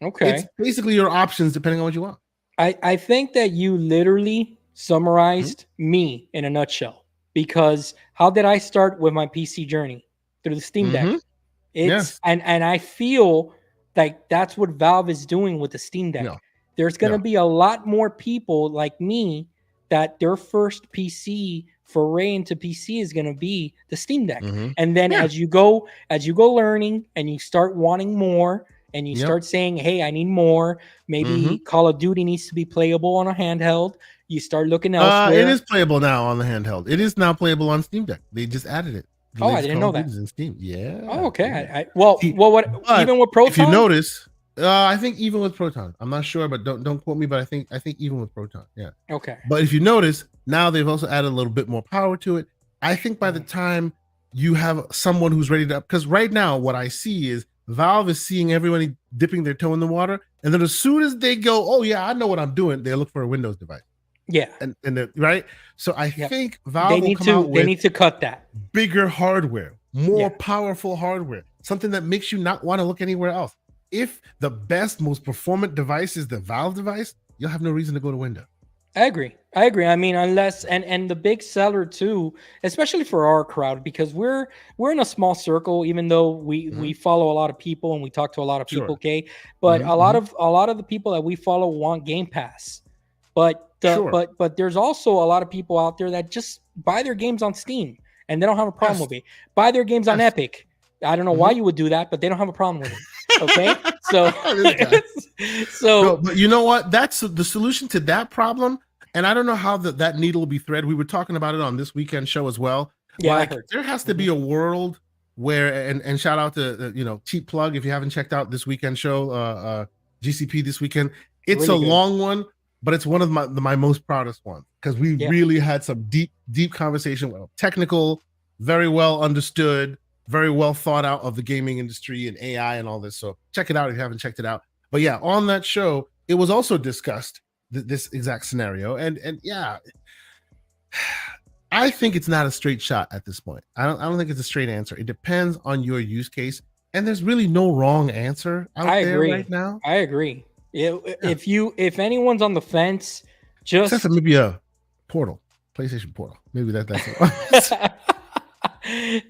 It's basically your options depending on what you want. I think that you literally summarized me in a nutshell, because how did I start with my PC journey? Through the Steam Deck. And I feel like that's what Valve is doing with the Steam Deck. There's going to be a lot more people like me that their first PC foray into PC is going to be the Steam Deck. And then as you go learning and you start wanting more and you start saying, hey, I need more, maybe Call of Duty needs to be playable on a handheld, you start looking elsewhere. It is playable now on the handheld. It is now playable on Steam Deck. They just added it. I didn't know that. In Steam. Yeah. Oh, okay. What even with Proton? If you notice, I think even with Proton, I'm not sure, but don't quote me. But I think even with Proton, yeah. Okay. But if you notice, now they've also added a little bit more power to it. I think by the time you have someone who's ready to, because right now what I see is Valve is seeing everybody dipping their toe in the water, and then as soon as they go, oh yeah, I know what I'm doing, they look for a Windows device. Yeah. And right. So I think Valve they need to cut that bigger hardware, more powerful hardware, something that makes you not want to look anywhere else. If the best, most performant device is the Valve device, you'll have no reason to go to Windows. I agree. I mean, unless and the big seller too, especially for our crowd, because we're in a small circle, even though we follow a lot of people and we talk to a lot of people, okay? But a lot of the people that we follow want Game Pass. But there's also a lot of people out there that just buy their games on Steam and they don't have a problem with it. Buy their games on Epic. I don't know why you would do that, but they don't have a problem with it. Okay, so but you know what? That's the solution to that problem. And I don't know how that needle will be thread. We were talking about it on this weekend show as well. Yeah, like, there has to be a world where, and shout out to cheap plug if you haven't checked out this weekend show, GCP this weekend. It's really a long one, but it's one of my most proudest ones, because we really had some deep conversation, technical, very well understood, very well thought out of the gaming industry and AI and all this. So check it out if you haven't checked it out. But yeah, on that show, it was also discussed this exact scenario. And yeah, I think it's not a straight shot at this point. I don't think it's a straight answer. It depends on your use case. And there's really no wrong answer out there right now. I agree. If anyone's on the fence, Except for just maybe a Portal, PlayStation Portal. Maybe that's it.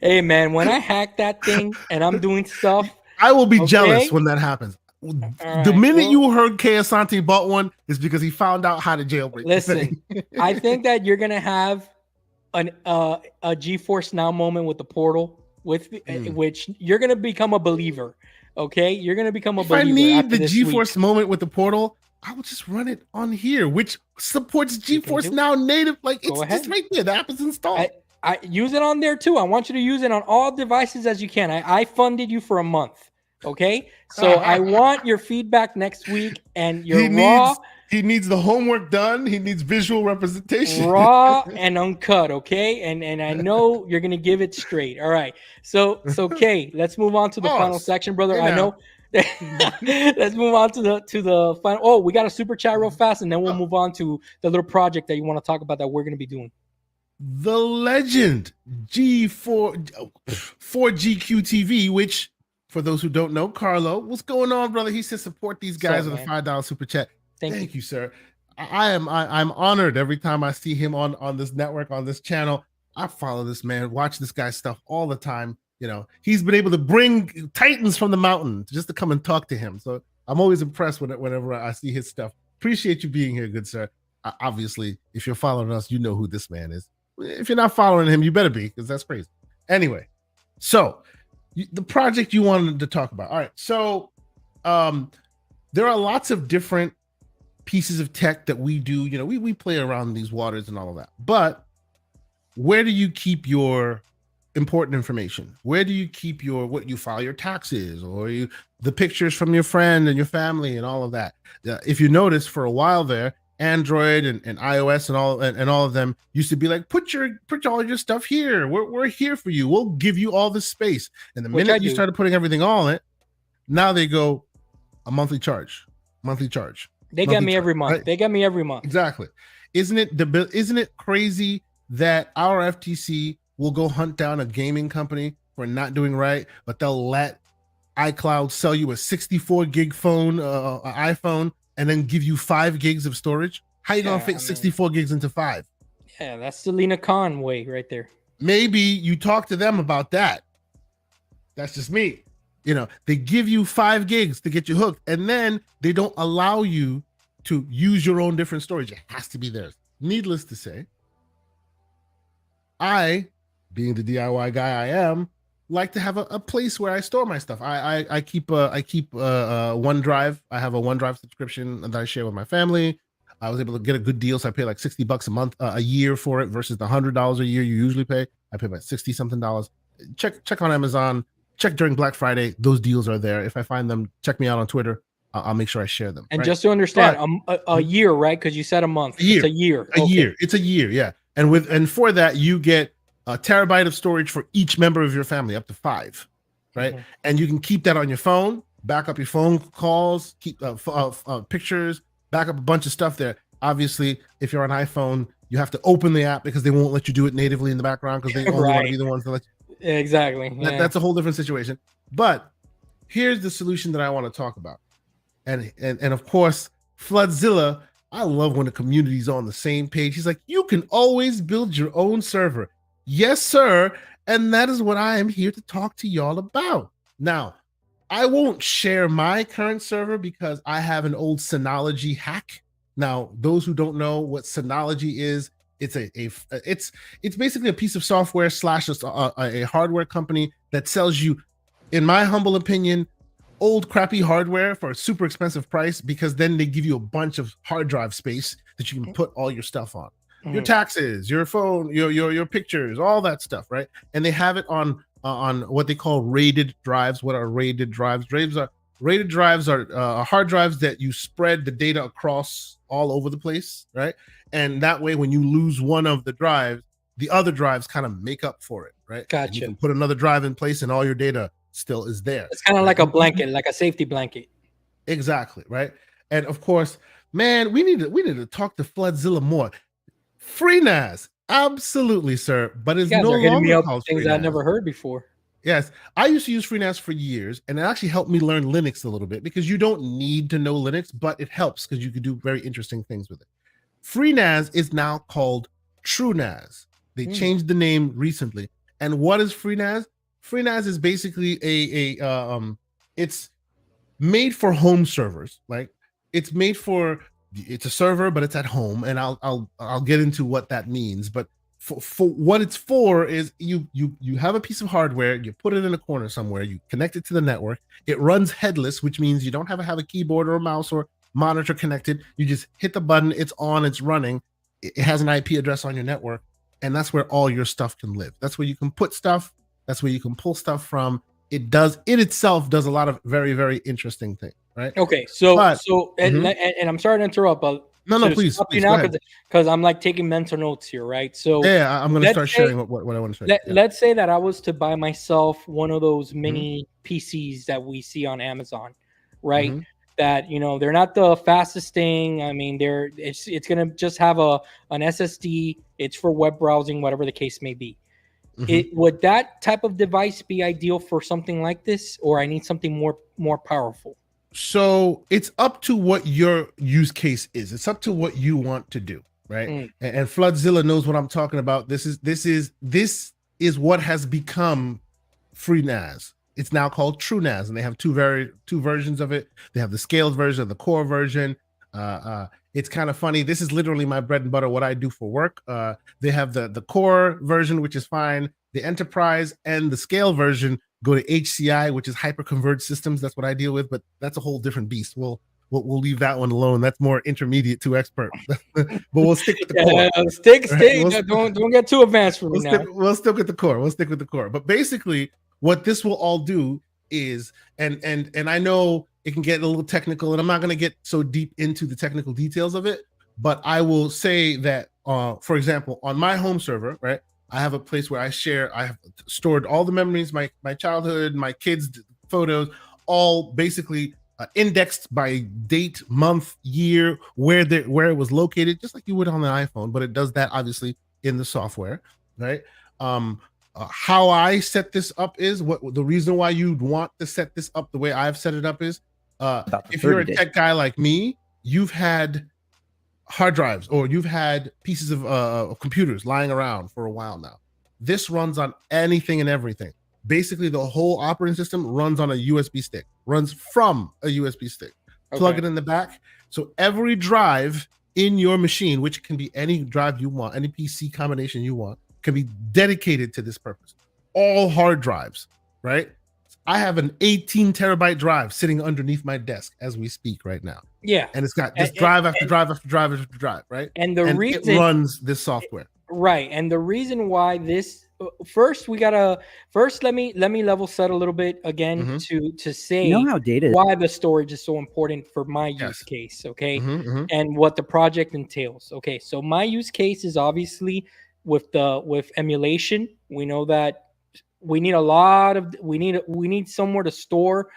hey man, when I hack that thing and I'm doing stuff, I will be jealous okay? when that happens. All The right. minute Well, you heard K. Asante bought one is because he found out how to jailbreak the listen, thing. I think that you're gonna have a GeForce Now moment with the Portal, with which you're gonna become a believer. Okay, you're gonna become a If I believer need after the this week. GeForce moment with the Portal, I will just run it on here, which supports You can GeForce do Now native. Like Go it's ahead. just right there. The app is installed. I use it on there too. I want you to use it on all devices as you can. I funded you for a month. Okay. So I want your feedback next week and your He needs the homework done. He needs visual representation. raw and uncut. Okay. And I know you're gonna give it straight. All right. So Kay, let's move on to the final section, brother. Hey, I now. know. Let's move on to the final. Oh, we got a super chat real fast, and then we'll move on to the little project that you want to talk about that we're gonna be doing. The legend G4GQTV, which for those who don't know, Carlo, what's going on, brother? He said support these guys with a $5 super chat. Thank you, sir. I'm honored every time I see him on this network, on this channel. I follow this man, watch this guy's stuff all the time. You know, he's been able to bring titans from the mountain just to come and talk to him. So I'm always impressed whenever I see his stuff. Appreciate you being here, good sir. Obviously, if you're following us, you know who this man is. If you're not following him, you better be, because that's crazy. Anyway, so the project you wanted to talk about. All right, so there are lots of different pieces of tech that we do. You know, we play around these waters and all of that. But where do you keep your important information? Where do you keep what you file your taxes, or the pictures from your friend and your family and all of that? If you notice, for a while there, Android and iOS and all of them used to be like, put all your stuff here. We're here for you. We'll give you all this space. And the minute you started putting everything on it, now they go a monthly charge. They get me every month. Right? They get me every month. Exactly. Isn't it crazy that our FTC will go hunt down a gaming company for not doing right, but they'll let iCloud sell you a 64 gig phone, iPhone, and then give you 5 gigs of storage? How you gonna fit 64 gigs into 5? Yeah, that's the Lena Khan way right there. Maybe you talk to them about that. That's just me. You know, they give you 5 gigs to get you hooked, and then they don't allow you to use your own different storage. It has to be theirs. Needless to say, I, being the DIY guy I am, like to have a place where I store my stuff. I keep OneDrive. I have a OneDrive subscription that I share with my family. I was able to get a good deal, so I pay like $60 a year for it versus the $100 a year you usually pay. I pay about $60-something. Check on Amazon. Check during Black Friday. Those deals are there. If I find them, check me out on Twitter. I'll make sure I share them. And just to understand, a year, right? Because you said a month. It's a year. It's a year. Yeah. And for that, you get a terabyte of storage for each member of your family, up to 5, right? Mm-hmm. And you can keep that on your phone, back up your phone calls, keep pictures, back up a bunch of stuff there. Obviously, if you're on iPhone, you have to open the app because they won't let you do it natively in the background because they only want to be the ones that let you. Exactly. That's a whole different situation. But here's the solution that I want to talk about. And of course, Floodzilla, I love when the community's on the same page. He's like, you can always build your own server. Yes, sir. And that is what I am here to talk to y'all about. Now, I won't share my current server because I have an old Synology hack. Now, those who don't know what Synology is, it's basically a piece of software / a hardware company that sells you, in my humble opinion, old crappy hardware for a super expensive price, because then they give you a bunch of hard drive space that you can put all your stuff on. Your taxes, your phone, your pictures, all that stuff, right? And they have it on what they call rated drives. What are rated drives? Rated drives are hard drives that you spread the data across all over the place, right? And that way, when you lose one of the drives, the other drives kind of make up for it, right? Gotcha. And you can put another drive in place, and all your data still is there. It's kind of like a blanket, like a safety blanket. Exactly, right? And of course, man, we need to talk to Floodzilla more. FreeNAS, absolutely, sir. But it's no longer me up called things FreeNAS. I never heard before. Yes, I used to use FreeNAS for years, and it actually helped me learn Linux a little bit because you don't need to know Linux, but it helps because you can do very interesting things with it. FreeNAS is now called TrueNAS. They changed the name recently. And what is FreeNAS? FreeNAS is basically it's made for home servers. Like it's made for, it's a server, but it's at home, and I'll get into what that means. But for what it's for is you have a piece of hardware, you put it in a corner somewhere, you connect it to the network. It runs headless, which means you don't have a keyboard or a mouse or monitor connected. You just hit the button, it's on, it's running. It has an IP address on your network, and that's where all your stuff can live. That's where you can put stuff. That's where you can pull stuff from. It itself does a lot of very, very interesting things, right? Okay, and I'm sorry to interrupt, but no, please, because I'm like taking mental notes here, right? So yeah, I'm going to start sharing what I want to say. Let's say that I was to buy myself one of those mini PCs that we see on Amazon, right? That, you know, they're not the fastest thing. I mean, it's gonna just have an SSD. It's for web browsing, whatever the case may be. Would that type of device be ideal for something like this, or I need something more powerful? So it's up to what your use case is. It's up to what you want to do, right? And Floodzilla knows what I'm talking about. This is what has become FreeNAS. It's now called TrueNAS, and they have two versions of it. They have the scaled version, the core version. It's kind of funny. This is literally my bread and butter, what I do for work. They have the core version, which is fine. The enterprise and the scale version go to HCI, which is hyper-converged systems. That's what I deal with, but that's a whole different beast. We'll leave that one alone. That's more intermediate to expert. But we'll stick with the core. Stick. Right? Don't get too advanced for me now. We'll stick with the core. We'll stick with the core. But basically, what this will all do is, and I know it can get a little technical, and I'm not going to get so deep into the technical details of it, but I will say that, for example, on my home server, right, I have a place where I have stored all the memories, my childhood, my kids' photos, all basically indexed by date, month, year, where it was located, just like you would on the iPhone, but it does that obviously in the software, right? How I set this up is the reason why you'd want to set this up the way I've set it up is if you're a tech guy like me, you've had hard drives or you've had pieces of computers lying around for a while now. This runs on anything and everything. Basically, the whole operating system runs on a USB stick, runs from a USB stick. Plug it in the back. So every drive in your machine, which can be any drive you want, any PC combination you want, can be dedicated to this purpose. All hard drives, right? I have an 18 terabyte drive sitting underneath my desk as we speak right now. Yeah. And it's got just drive after drive after drive after drive, right? And reason it runs this software. Right. And the reason why this first let me level set a little bit again to say how dated why the storage is so important for my use case, okay? And what the project entails. Okay, so my use case is obviously with emulation. We know that we need somewhere to store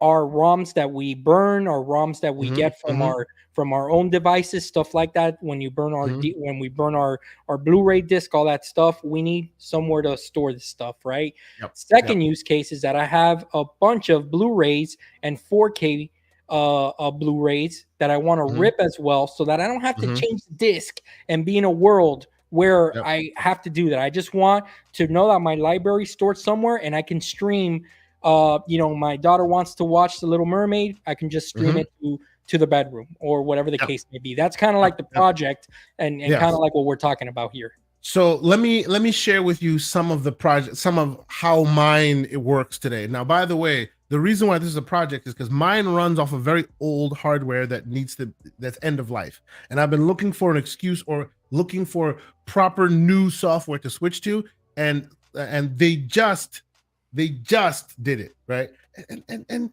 our ROMs that we burn, or ROMs that we get from our own devices, stuff like that. When you burn when we burn our Blu-ray disc, all that stuff, we need somewhere to store this stuff, right? Second use case is that I have a bunch of Blu-rays and 4K Blu-rays that I want to rip as well, so that I don't have to change the disc and be in a world where I have to do that. I just want to know that my library is stored somewhere and I can stream. My daughter wants to watch The Little Mermaid. I can just stream it to the bedroom or whatever the case may be. That's kind of like the project and kind of like what we're talking about here. So let me share with you some of the project, some of how mine it works today. Now, by the way, the reason why this is a project is because mine runs off of very old hardware that's end of life. And I've been looking for an excuse or looking for proper new software to switch to. And they just did it, right? And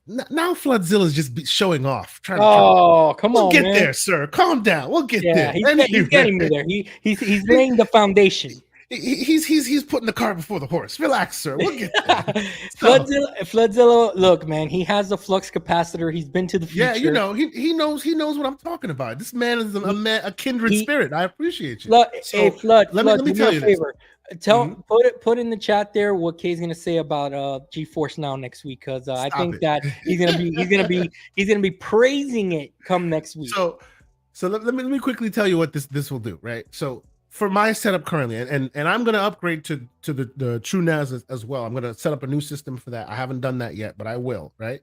now Floodzilla is just showing off. Come on, we'll get there, sir. Calm down. We'll get there. He's getting there. He's laying the foundation. He's putting the cart before the horse. Relax, sir. We'll get there. Floodzilla, look, man, he has a flux capacitor. He's been to the future. Yeah, you know, he knows what I'm talking about. This man is a kindred spirit. I appreciate you. Hey, Flood, let me tell you a favor. Put in the chat there what Kay's gonna say about GeForce Now next week, because I think that he's gonna be praising it come next week. So let me quickly tell you what this will do, right? So for my setup currently, and I'm gonna upgrade to the True NAS as well. I'm gonna set up a new system for that. I haven't done that yet, but I will, right?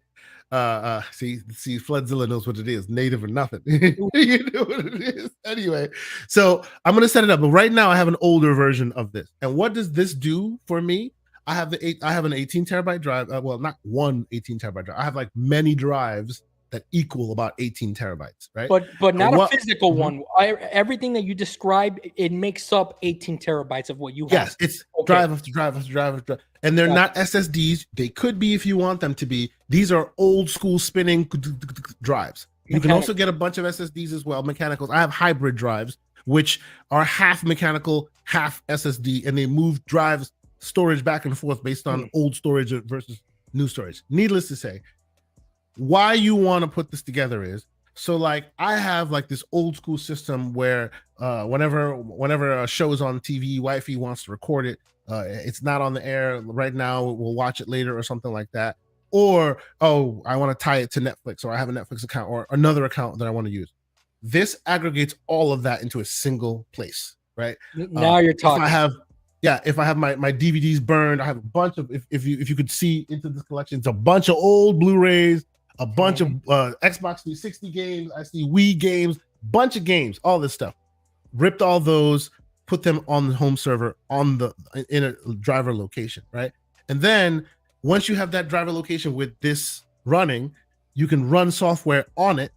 See, Floodzilla knows what it is, native or nothing. You know what it is. Anyway, so I'm gonna set it up. But right now I have an older version of this. And what does this do for me? I have an 18 terabyte drive. Well, not one 18 terabyte drive. I have like many drives that equal about 18 terabytes, right? But not a physical one. Everything that you described, it makes up 18 terabytes of what you have. Yes, it's drive after drive after drive after drive. And they're not SSDs. They could be if you want them to be. These are old school spinning drives. You can also get a bunch of SSDs as well, mechanicals. I have hybrid drives, which are half mechanical, half SSD, and they move drives storage back and forth based on old storage versus new storage. Needless to say, why you want to put this together is so like I have like this old school system where whenever a show is on TV, wifey wants to record it, it's not on the air right now, we'll watch it later or something like that, or I want to tie it to Netflix, or I have a Netflix account or another account that I want to use. This aggregates all of that into a single place, right? Now you're talking. If I have my DVDs burned, I have a bunch of, if you could see into this collection, it's a bunch of old Blu-rays, a bunch of Xbox 360 games, I see Wii games, bunch of games, all this stuff. Ripped all those, put them on the home server in a driver location, right? And then once you have that driver location with this running, you can run software on it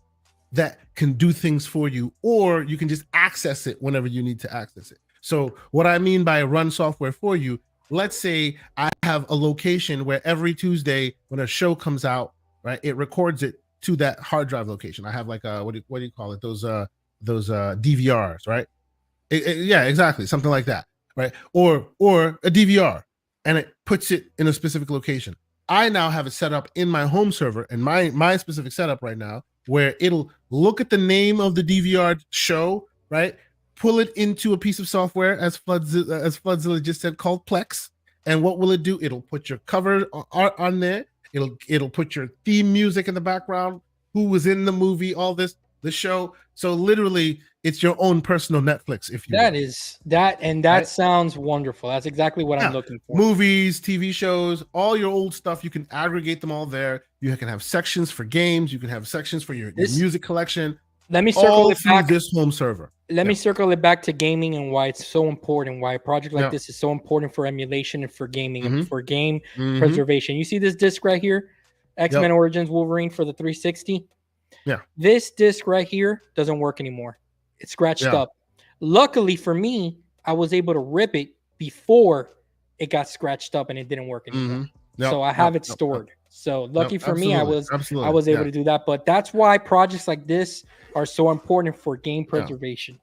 that can do things for you, or you can just access it whenever you need to access it. So what I mean by run software for you, let's say I have a location where every Tuesday when a show comes out, right, it records it to that hard drive location. I have like what do you call it? Those DVRs, right? Yeah, exactly, something like that, right? Or a DVR, and it puts it in a specific location. I now have it set up in my home server, and my specific setup right now, where it'll look at the name of the DVR show, right? Pull it into a piece of software, as Floodzilla just said, called Plex. And what will it do? It'll put your cover on there. It'll put your theme music in the background, who was in the movie, all this, the show. So literally, it's your own personal Netflix, if you will. Sounds wonderful. That's exactly what I'm looking for. Movies, TV shows, all your old stuff, you can aggregate them all there. You can have sections for games. You can have sections for your music collection. Let me circle it back. This home server. Let me circle it back to gaming and why it's so important, why a project like this is so important for emulation and for gaming and for game preservation. You see this disc right here, X-Men Origins Wolverine for the 360? Yeah. This disc right here doesn't work anymore. It's scratched up. Luckily for me, I was able to rip it before it got scratched up and it didn't work anymore. So I have it stored. So lucky for me, I was able to do that. But that's why projects like this are so important for game preservation.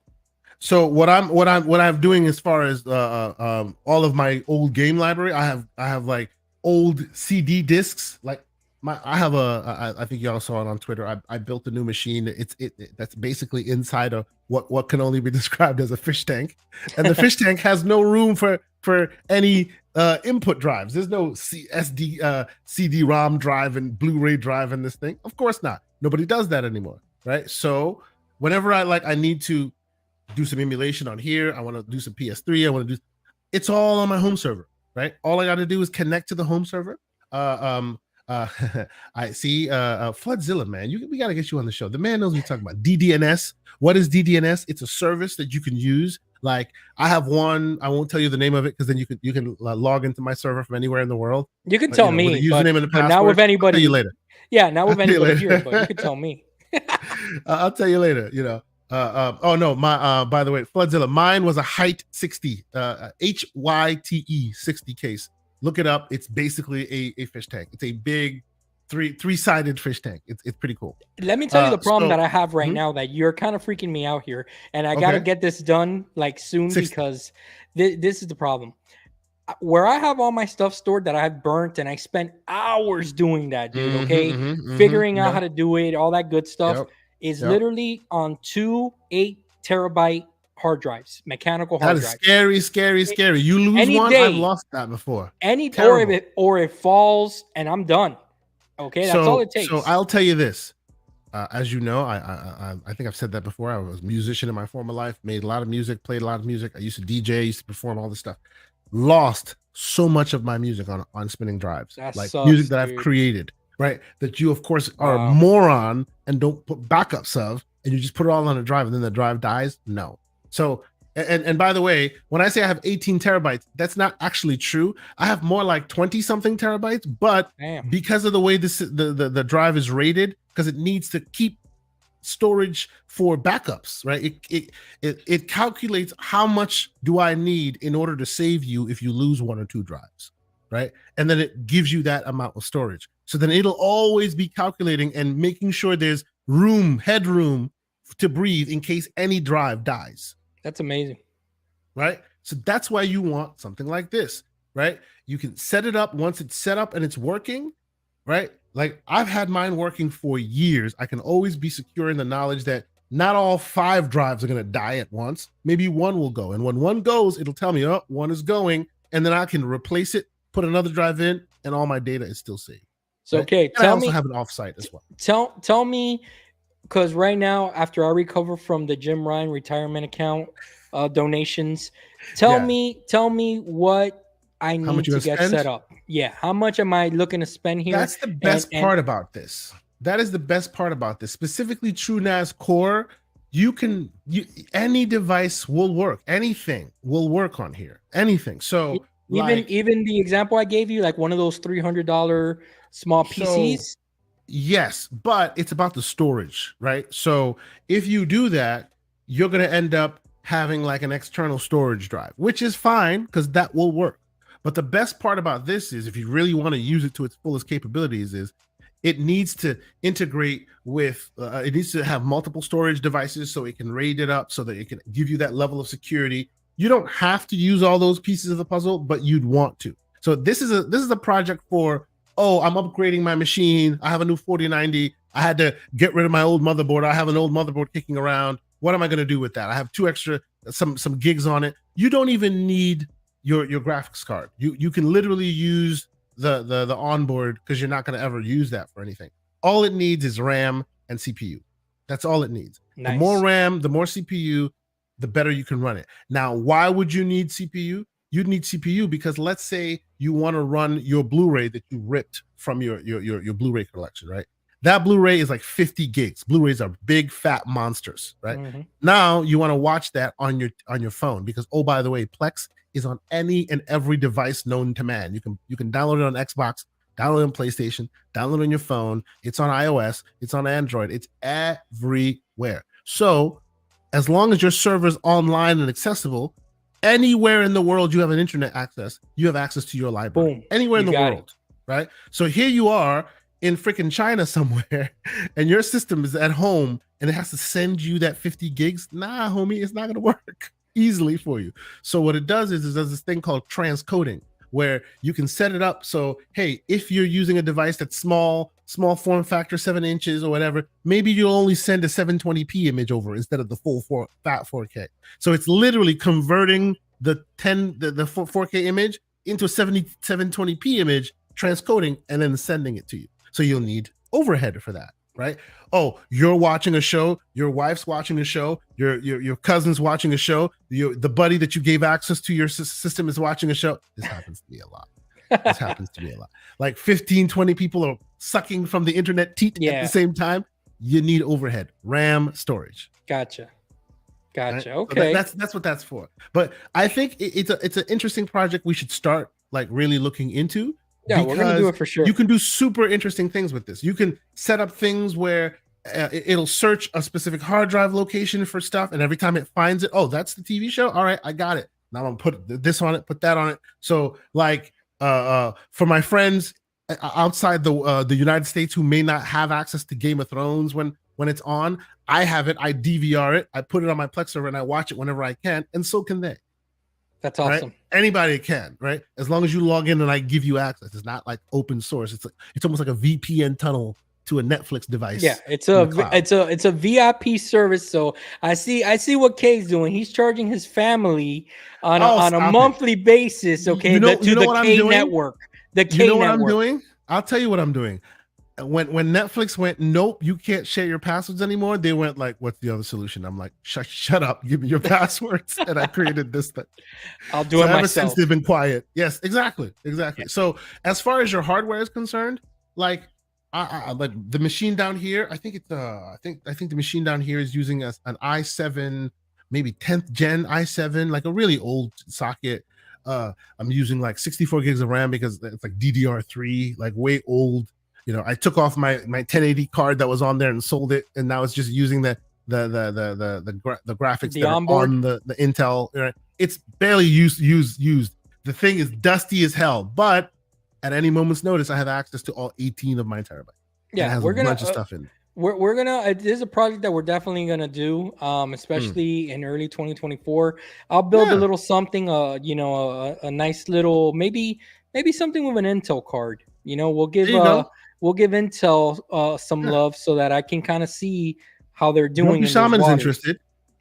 So what I'm doing as far as all of my old game library, I have like old CD discs. Like I think y'all saw it on Twitter. I built a new machine. That's basically inside of what can only be described as a fish tank, and the fish tank has no room for any input drives. There's no CD-ROM drive and Blu-ray drive in this thing. Of course not. Nobody does that anymore, right? So whenever I need to do some emulation on here, I want to do some PS3, it's all on my home server, right? All I got to do is connect to the home server. I see Floodzilla, man. We got to get you on the show. The man knows what he's talking about. DDNS. What is DDNS? It's a service that you can use. Like I have one. I won't tell you the name of it because then you can log into my server from anywhere in the world. You can tell me, but not with anybody. I'll tell you later. Yeah, not with anybody here, but you can tell me. I'll tell you later. You know. Oh no, my by the way, Floodzilla. Mine was a Height 60, HYTE 60 case. Look it up. It's basically a fish tank. It's a big three-sided fish tank. It's pretty cool. Let me tell you the problem that I have right mhm. now that you're kind of freaking me out here, and I got to Okay. get this done like soon 60. because this is the problem. Where I have all my stuff stored that I've burnt, and I spent hours doing that, dude. Okay, figuring out how to do it, all that good stuff is literally on 2 8-terabyte hard drives, mechanical hard drives. That is scary. You lose one, I've lost that before. Or it falls, and I'm done. Okay, that's all it takes. So I'll tell you this. As you know, I think I've said that before. I was a musician in my former life, made a lot of music, played a lot of music. I used to DJ, used to perform all this stuff. Lost so much of my music on spinning drives, music that I've created, right? That you, of course, are a moron and don't put backups of, and you just put it all on a drive, and then the drive dies. No. So, and by the way, when I say I have 18 terabytes, that's not actually true. I have more like 20 something terabytes, but because of the way the drive is rated, because it needs to keep storage for backups, right? It calculates how much do I need in order to save you if you lose 1 or 2 drives, right? And then it gives you that amount of storage. So then it'll always be calculating and making sure there's headroom to breathe in case any drive dies. That's amazing. Right? So that's why you want something like this, right? You can set it up once it's set up and it's working, right? Like I've had mine working for years. I can always be secure in the knowledge that not all 5 drives are going to die at once. Maybe 1 will go. And when 1 goes, it'll tell me, oh, 1 is going. And then I can replace it, put another drive in, and all my data is still saved. So, right? okay. And I also have an offsite as well. Tell me, because right now, after I recover from the Jim Ryan retirement account donations, tell me what I need to get set up. Yeah, how much am I looking to spend here? That's the best part about this. That is the best part about this. Specifically, TrueNAS Core, any device will work. Anything will work on here. Anything. So even the example I gave you, like one of those $300 small PCs. Yes, but it's about the storage, right? So if you do that, you're going to end up having like an external storage drive, which is fine because that will work. But the best part about this is if you really want to use it to its fullest capabilities is it needs to integrate with, it needs to have multiple storage devices so it can RAID it up so that it can give you that level of security. You don't have to use all those pieces of the puzzle, but you'd want to. So this is a project for, I'm upgrading my machine. I have a new 4090. I had to get rid of my old motherboard. I have an old motherboard kicking around. What am I going to do with that? I have 2 extra, some gigs on it. You don't even need your graphics card. You can literally use the onboard because you're not going to ever use that for anything. All it needs is RAM and CPU. That's all it needs. Nice. The more RAM, the more CPU, the better you can run it. Now, why would you need CPU? You'd need CPU because let's say you want to run your Blu-ray that you ripped from your Blu-ray collection, right? That Blu-ray is like 50 gigs. Blu-rays are big, fat monsters, right? Mm-hmm. Now you want to watch that on your phone because, oh, by the way, Plex is on any and every device known to man. You can download it on Xbox, download it on PlayStation, download it on your phone. It's on iOS, it's on Android, it's everywhere. So as long as your server's online and accessible, anywhere in the world you have an internet access, you have access to your library. Boom. Anywhere in the world, right? So here you are in freaking China somewhere, and your system is at home, and it has to send you that 50 gigs. Nah, homie, it's not gonna work easily for you. So what it does is it does this thing called transcoding, where you can set it up so, hey, if you're using a device that's small form factor, 7 inches or whatever, maybe you'll only send a 720p image over instead of the full fat 4K. So it's literally converting the 4K image into a 720p image, transcoding, and then sending it to you. So you'll need overhead for that, right? Oh, you're watching a show, your wife's watching a show, your cousin's watching a show, the buddy that you gave access to your system is watching a show. This happens to me a lot. Like 15, 20 people are sucking from the internet teat at the same time. You need overhead, RAM, storage. Gotcha. Right? Okay. So that's what that's for. But I think it's an interesting project we should start like really looking into. Yeah, we're gonna do it for sure. You can do super interesting things with this. You can set up things where it'll search a specific hard drive location for stuff, and every time it finds it, oh, that's the TV show. All right, I got it. Now I'm gonna put this on it, put that on it. So like for my friends, outside the United States who may not have access to Game of Thrones when it's on. I have it. I DVR it. I put it on my Plex server and I watch it whenever I can, and so can they. That's awesome. Right? Anybody can, right? As long as you log in and I give you access. It's not like open source. It's almost like a VPN tunnel to a Netflix device. Yeah, it's a VIP service. So I see what Kay's doing. He's charging his family on a monthly basis. Okay, to the K network. The K network. What I'm doing? I'll tell you what I'm doing. When Netflix went, nope, you can't share your passwords anymore. They went like, what's the other solution? I'm like, shut up, give me your passwords, and I created this thing. I'll do it myself. Ever since they've been quiet. Yes, exactly. Yeah. So as far as your hardware is concerned, like, I like the machine down here. I think it's I think the machine down here is using an i7, maybe 10th gen i7, like a really old socket. I'm using like 64 gigs of RAM because it's like DDR3, like way old. You know, I took off my 1080 card that was on there and sold it, and now it's just using the graphics that are on the Intel. Right? It's barely used. The thing is dusty as hell, but at any moment's notice, I have access to all 18 of my terabytes. Yeah, we're gonna bunch of stuff in. We're gonna. This is a project that we're definitely gonna do, especially in early 2024. I'll build a little something. A nice little maybe something with an Intel card. You know, we'll give Intel some love so that I can kind of see how they're doing. Shaman's interested.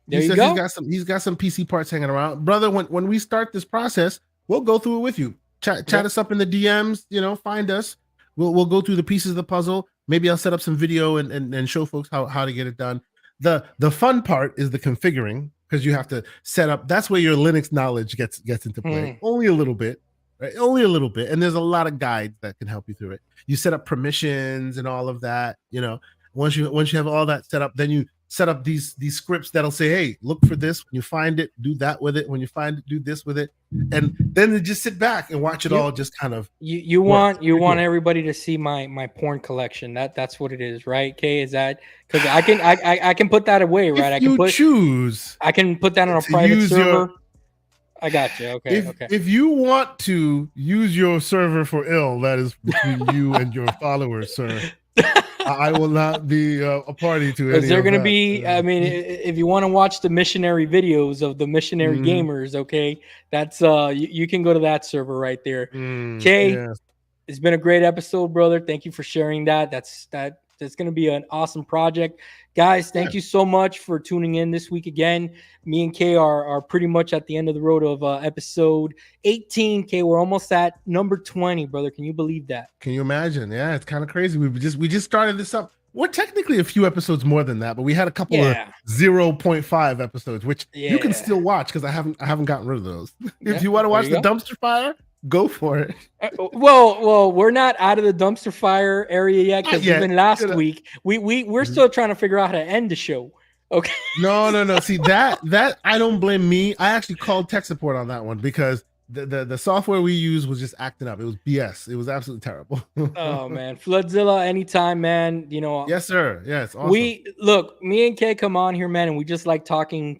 He's got some PC parts hanging around, brother. When we start this process, we'll go through it with you. Chat us up in the DMs. You know, find us. We'll go through the pieces of the puzzle. Maybe I'll set up some video and show folks how to get it done. The fun part is the configuring, because you have to set up. That's where your Linux knowledge gets into play. Only a little bit. Right? Only a little bit, and there's a lot of guides that can help you through it. You set up permissions and all of that. You know, once you have all that set up, then you set up these scripts that'll say, "Hey, look for this. When you find it, do that with it. When you find it, do this with it." And then you just sit back and watch it all. Just kind of you want everybody to see my porn collection. That's what it is, right? Kay, is that because I can put that away, right? I can put that on a private server. I got you. Okay. If you want to use your server for ill, that is between you and your followers, sir. I will not be a party to it. Is there going to be? I mean, if you want to watch the missionary videos of the missionary gamers, okay, that's you can go to that server right there. Kay, it's been a great episode, brother. Thank you for sharing that. That's going to be an awesome project. Guys, thank you so much for tuning in this week again. Me and Kay are pretty much at the end of the road of episode 18. Kay, we're almost at number 20, brother. Can you believe that? Can you imagine? Yeah, it's kind of crazy. We just started this up. We're technically a few episodes more than that, but we had a couple of 0.5 episodes, which you can still watch because I haven't gotten rid of those. If you want to watch the dumpster fire, go for it. Well, we're not out of the dumpster fire area yet because even last week we're still trying to figure out how to end the show. Okay. No. See that I don't blame me. I actually called tech support on that one because the software we used was just acting up. It was BS. It was absolutely terrible. Oh man, Floodzilla, anytime, man. You know. Yes, sir. Yes. Awesome. Me and Kay come on here, man, and we just like talking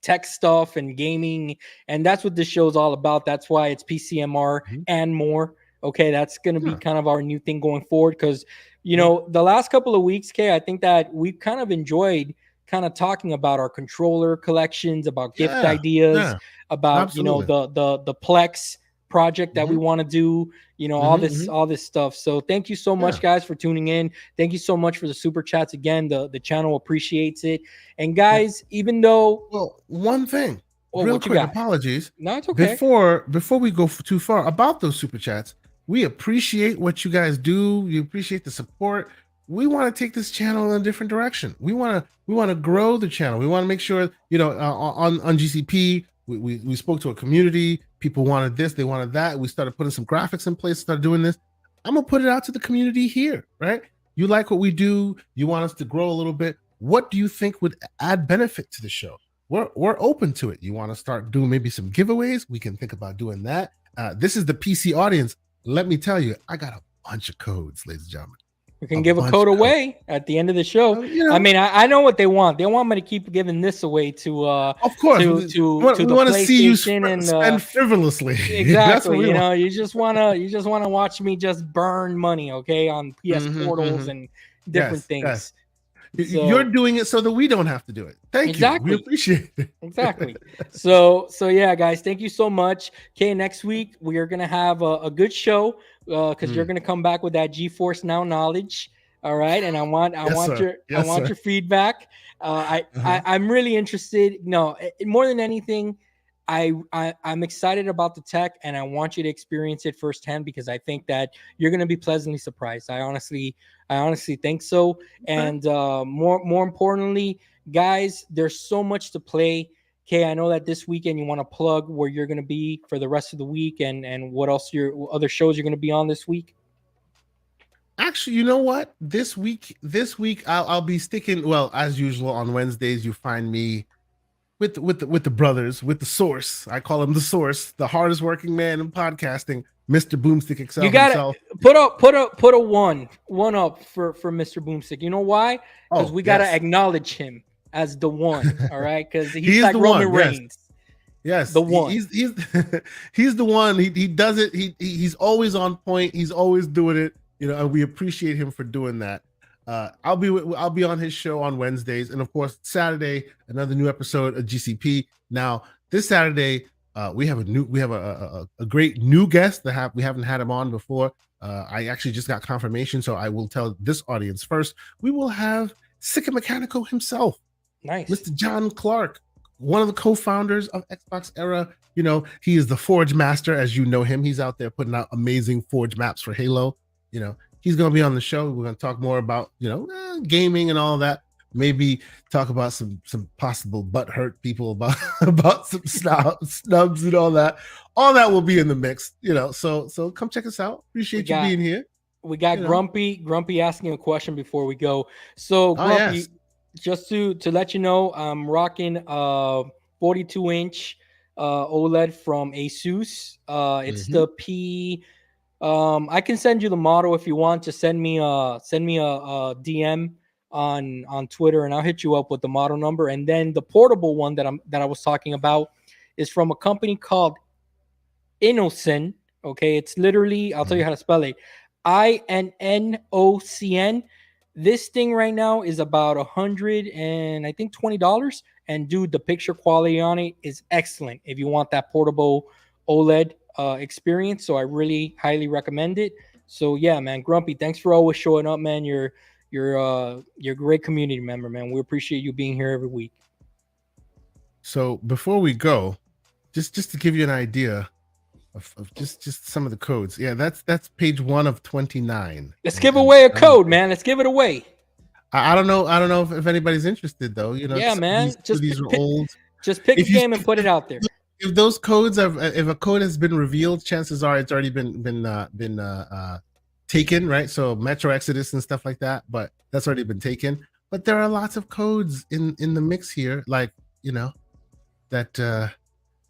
tech stuff and gaming, and that's what this show is all about. That's why it's PCMR and more. Okay, that's going to be kind of our new thing going forward because, you know, the last couple of weeks, Kay, I think that we've kind of enjoyed kind of talking about our controller collections, about gift ideas, about you know the Plex project that we want to do, you know, all this stuff. So thank you so much, guys, for tuning in. Thank you so much for the super chats again. The channel appreciates it. And guys, even though one thing, real quick, apologies. No, it's okay. Before we go too far about those super chats, we appreciate what you guys do. We appreciate the support. We want to take this channel in a different direction. We want to grow the channel. We want to make sure, you know, on GCP, we spoke to a community. People wanted this, they wanted that. We started putting some graphics in place, started doing this. I'm gonna put it out to the community here, right? You like what we do, you want us to grow a little bit. What do you think would add benefit to the show? We're open to it. You want to start doing maybe some giveaways? We can think about doing that. This is the PC audience. Let me tell you, I got a bunch of codes, ladies and gentlemen. We can give a code away at the end of the show. I mean, I know what they want. They want me to keep giving this away to of course to we the want to see you and spend frivolously. Exactly. You just wanna watch me just burn money, okay, on PS portals and different things. Yes. So, you're doing it so that we don't have to do it. Thank you. We appreciate it. Exactly. So yeah, guys, thank you so much. Okay, next week we are gonna have a good show because you're gonna come back with that GeForce Now knowledge. All right, and I want your feedback. I'm really interested. No, more than anything, I'm excited about the tech, and I want you to experience it firsthand because I think that you're going to be pleasantly surprised. I honestly think so. And more importantly, guys, there's so much to play. Okay, I know that this weekend you want to plug where you're going to be for the rest of the week, and what else your other shows you're going to be on this week. Actually, you know what? This week I'll be sticking. Well, as usual on Wednesdays, you find me with the brothers, with the source. I call him the source, the hardest working man in podcasting, Mr. Boomstick XL. You got to put a one up for Mr. Boomstick. You know why? Because we got to acknowledge him as the one. All right, because he's like Roman Reigns. Yes, the one. He's he's the one. He does it. He's always on point. He's always doing it. And we appreciate him for doing that. I'll be on his show on Wednesdays, and of course Saturday another new episode of GCP. Now this Saturday we have a great new guest that we haven't had him on before. I actually just got confirmation, so I will tell this audience first. We will have Sicka Mechanico himself, nice, Mr. John Clark, one of the co-founders of Xbox Era. He is the Forge Master, as you know him. He's out there putting out amazing Forge maps for Halo. He's going to be on the show. We're going to talk more about, gaming and all that. Maybe talk about some possible butt hurt people about some snubs and all that. All that will be in the mix, so come check us out. Appreciate you being here. We got Grumpy asking a question before we go. So Grumpy, just to let you know, I'm rocking 42-inch OLED from Asus. It's the P. I can send you the model if you want. Just send me a DM on Twitter, and I'll hit you up with the model number. And then the portable one that I was talking about is from a company called Innocen. Okay, it's literally, I'll tell you how to spell it, INNOCN. This thing right now is about $120. And dude, the picture quality on it is excellent if you want that portable OLED experience. So I really highly recommend it. So yeah, man, Grumpy, thanks for always showing up, man. You're a great community member, man. We appreciate you being here every week. So before we go, just to give you an idea of just some of the codes. Yeah, that's page 1 of 29. Let's give away a code, man. Let's give it away. I don't know if anybody's interested though. Yeah, man. These are old. Just pick a game and put it out there. If those codes if a code has been revealed, chances are it's already been taken, right? So Metro Exodus and stuff like that, but that's already been taken. But there are lots of codes in the mix here, like that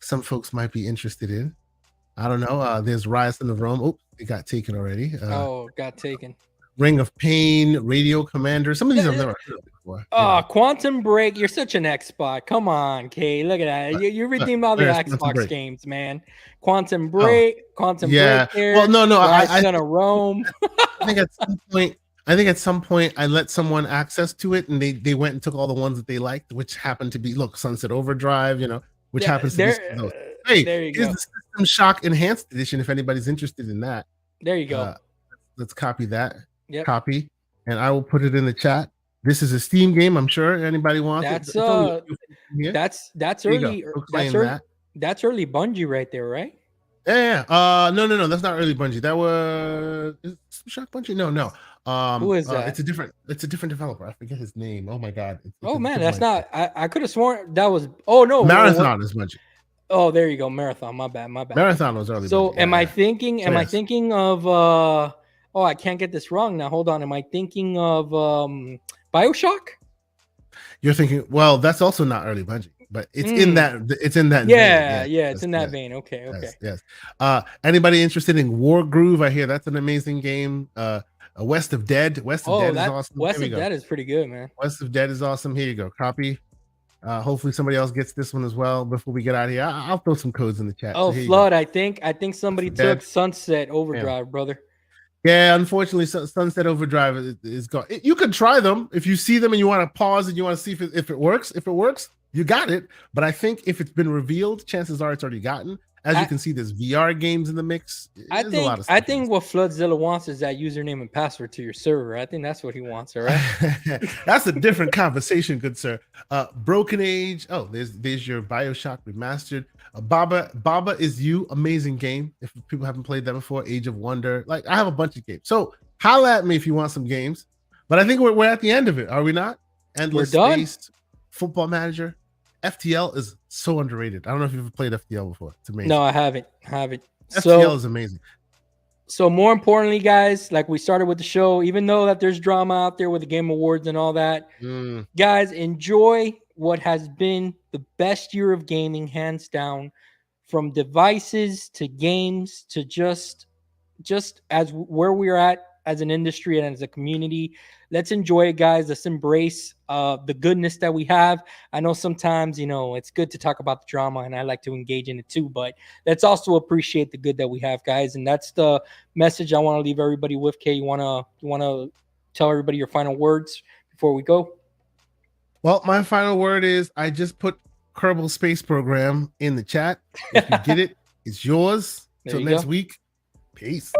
some folks might be interested in. I don't know. There's Rise of Rome. Oh, it got taken already. Got taken. Ring of Pain, Radio Commander. Some of these I've never heard of before. Quantum Break. You're such an Xbox. Come on, Kay. Look at that. You redeemed all the Xbox games, man. Quantum Break. Quantum Break. Well, no. I gonna roam. I think at some point I let someone access to it, and they went and took all the ones that they liked, which happened to be Sunset Overdrive. Which happens to be those. Hey, there you here's go. the System Shock Enhanced Edition. If anybody's interested in that, there you go. Let's copy that. Yep. Copy, and I will put it in the chat. This is a Steam game. I'm sure anybody wants it. That's early. That's early Bungie right there, right? Yeah. No. That's not early Bungie. That was Shock Bungie. No. Who is that? It's a different developer. I forget his name. Oh my god. That's not. I could have sworn that was. Oh no. Marathon is Bungie. Oh, there you go. Marathon. My bad. Marathon was early. So Bungie. Am I thinking of? Oh, I can't get this wrong now. Hold on. Am I thinking of BioShock? You're thinking, well, that's also not early Bungie, but it's in that. It's in that. Yeah, it's in that vein. Okay. Yes. Anybody interested in War Groove? I hear that's an amazing game. West of Dead. West of Dead is that awesome. West Here we of go. Dead is pretty good, man. West of Dead is awesome. Here you go. Copy. Hopefully somebody else gets this one as well before we get out of here. I'll throw some codes in the chat. Oh, so Flood, I think somebody took Dead. Sunset Overdrive, brother. Yeah, unfortunately, Sunset Overdrive is gone. You could try them if you see them and you want to pause and you want to see if it works. If it works, you got it. But I think if it's been revealed, chances are it's already gotten. As you can see, there's VR games in the mix. I think what Floodzilla wants is that username and password to your server. I think that's what he wants. All right. That's a different conversation, good sir. Broken Age. Oh, there's your BioShock Remastered. Baba Is You, amazing game. If people haven't played that before, Age of Wonder. Like, I have a bunch of games. So holla at me if you want some games. But I think we're at the end of it, are we not? Endless Space, Football Manager. FTL is so underrated. I don't know if you've ever played FTL before. It's amazing. No, I haven't. FTL is amazing. So more importantly, guys, like we started with the show, even though that there's drama out there with the Game Awards and all that, guys, enjoy what has been the best year of gaming, hands down, from devices to games to just as where we're at as an industry and as a community. Let's enjoy it, guys. Let's embrace the goodness that we have. I know sometimes, it's good to talk about the drama, and I like to engage in it too, but let's also appreciate the good that we have, guys. And that's the message I want to leave everybody with. Kay, you wanna tell everybody your final words before we go? Well, my final word is I just put Kerbal Space Program in the chat. If you get it, it's yours. Till next week. Peace.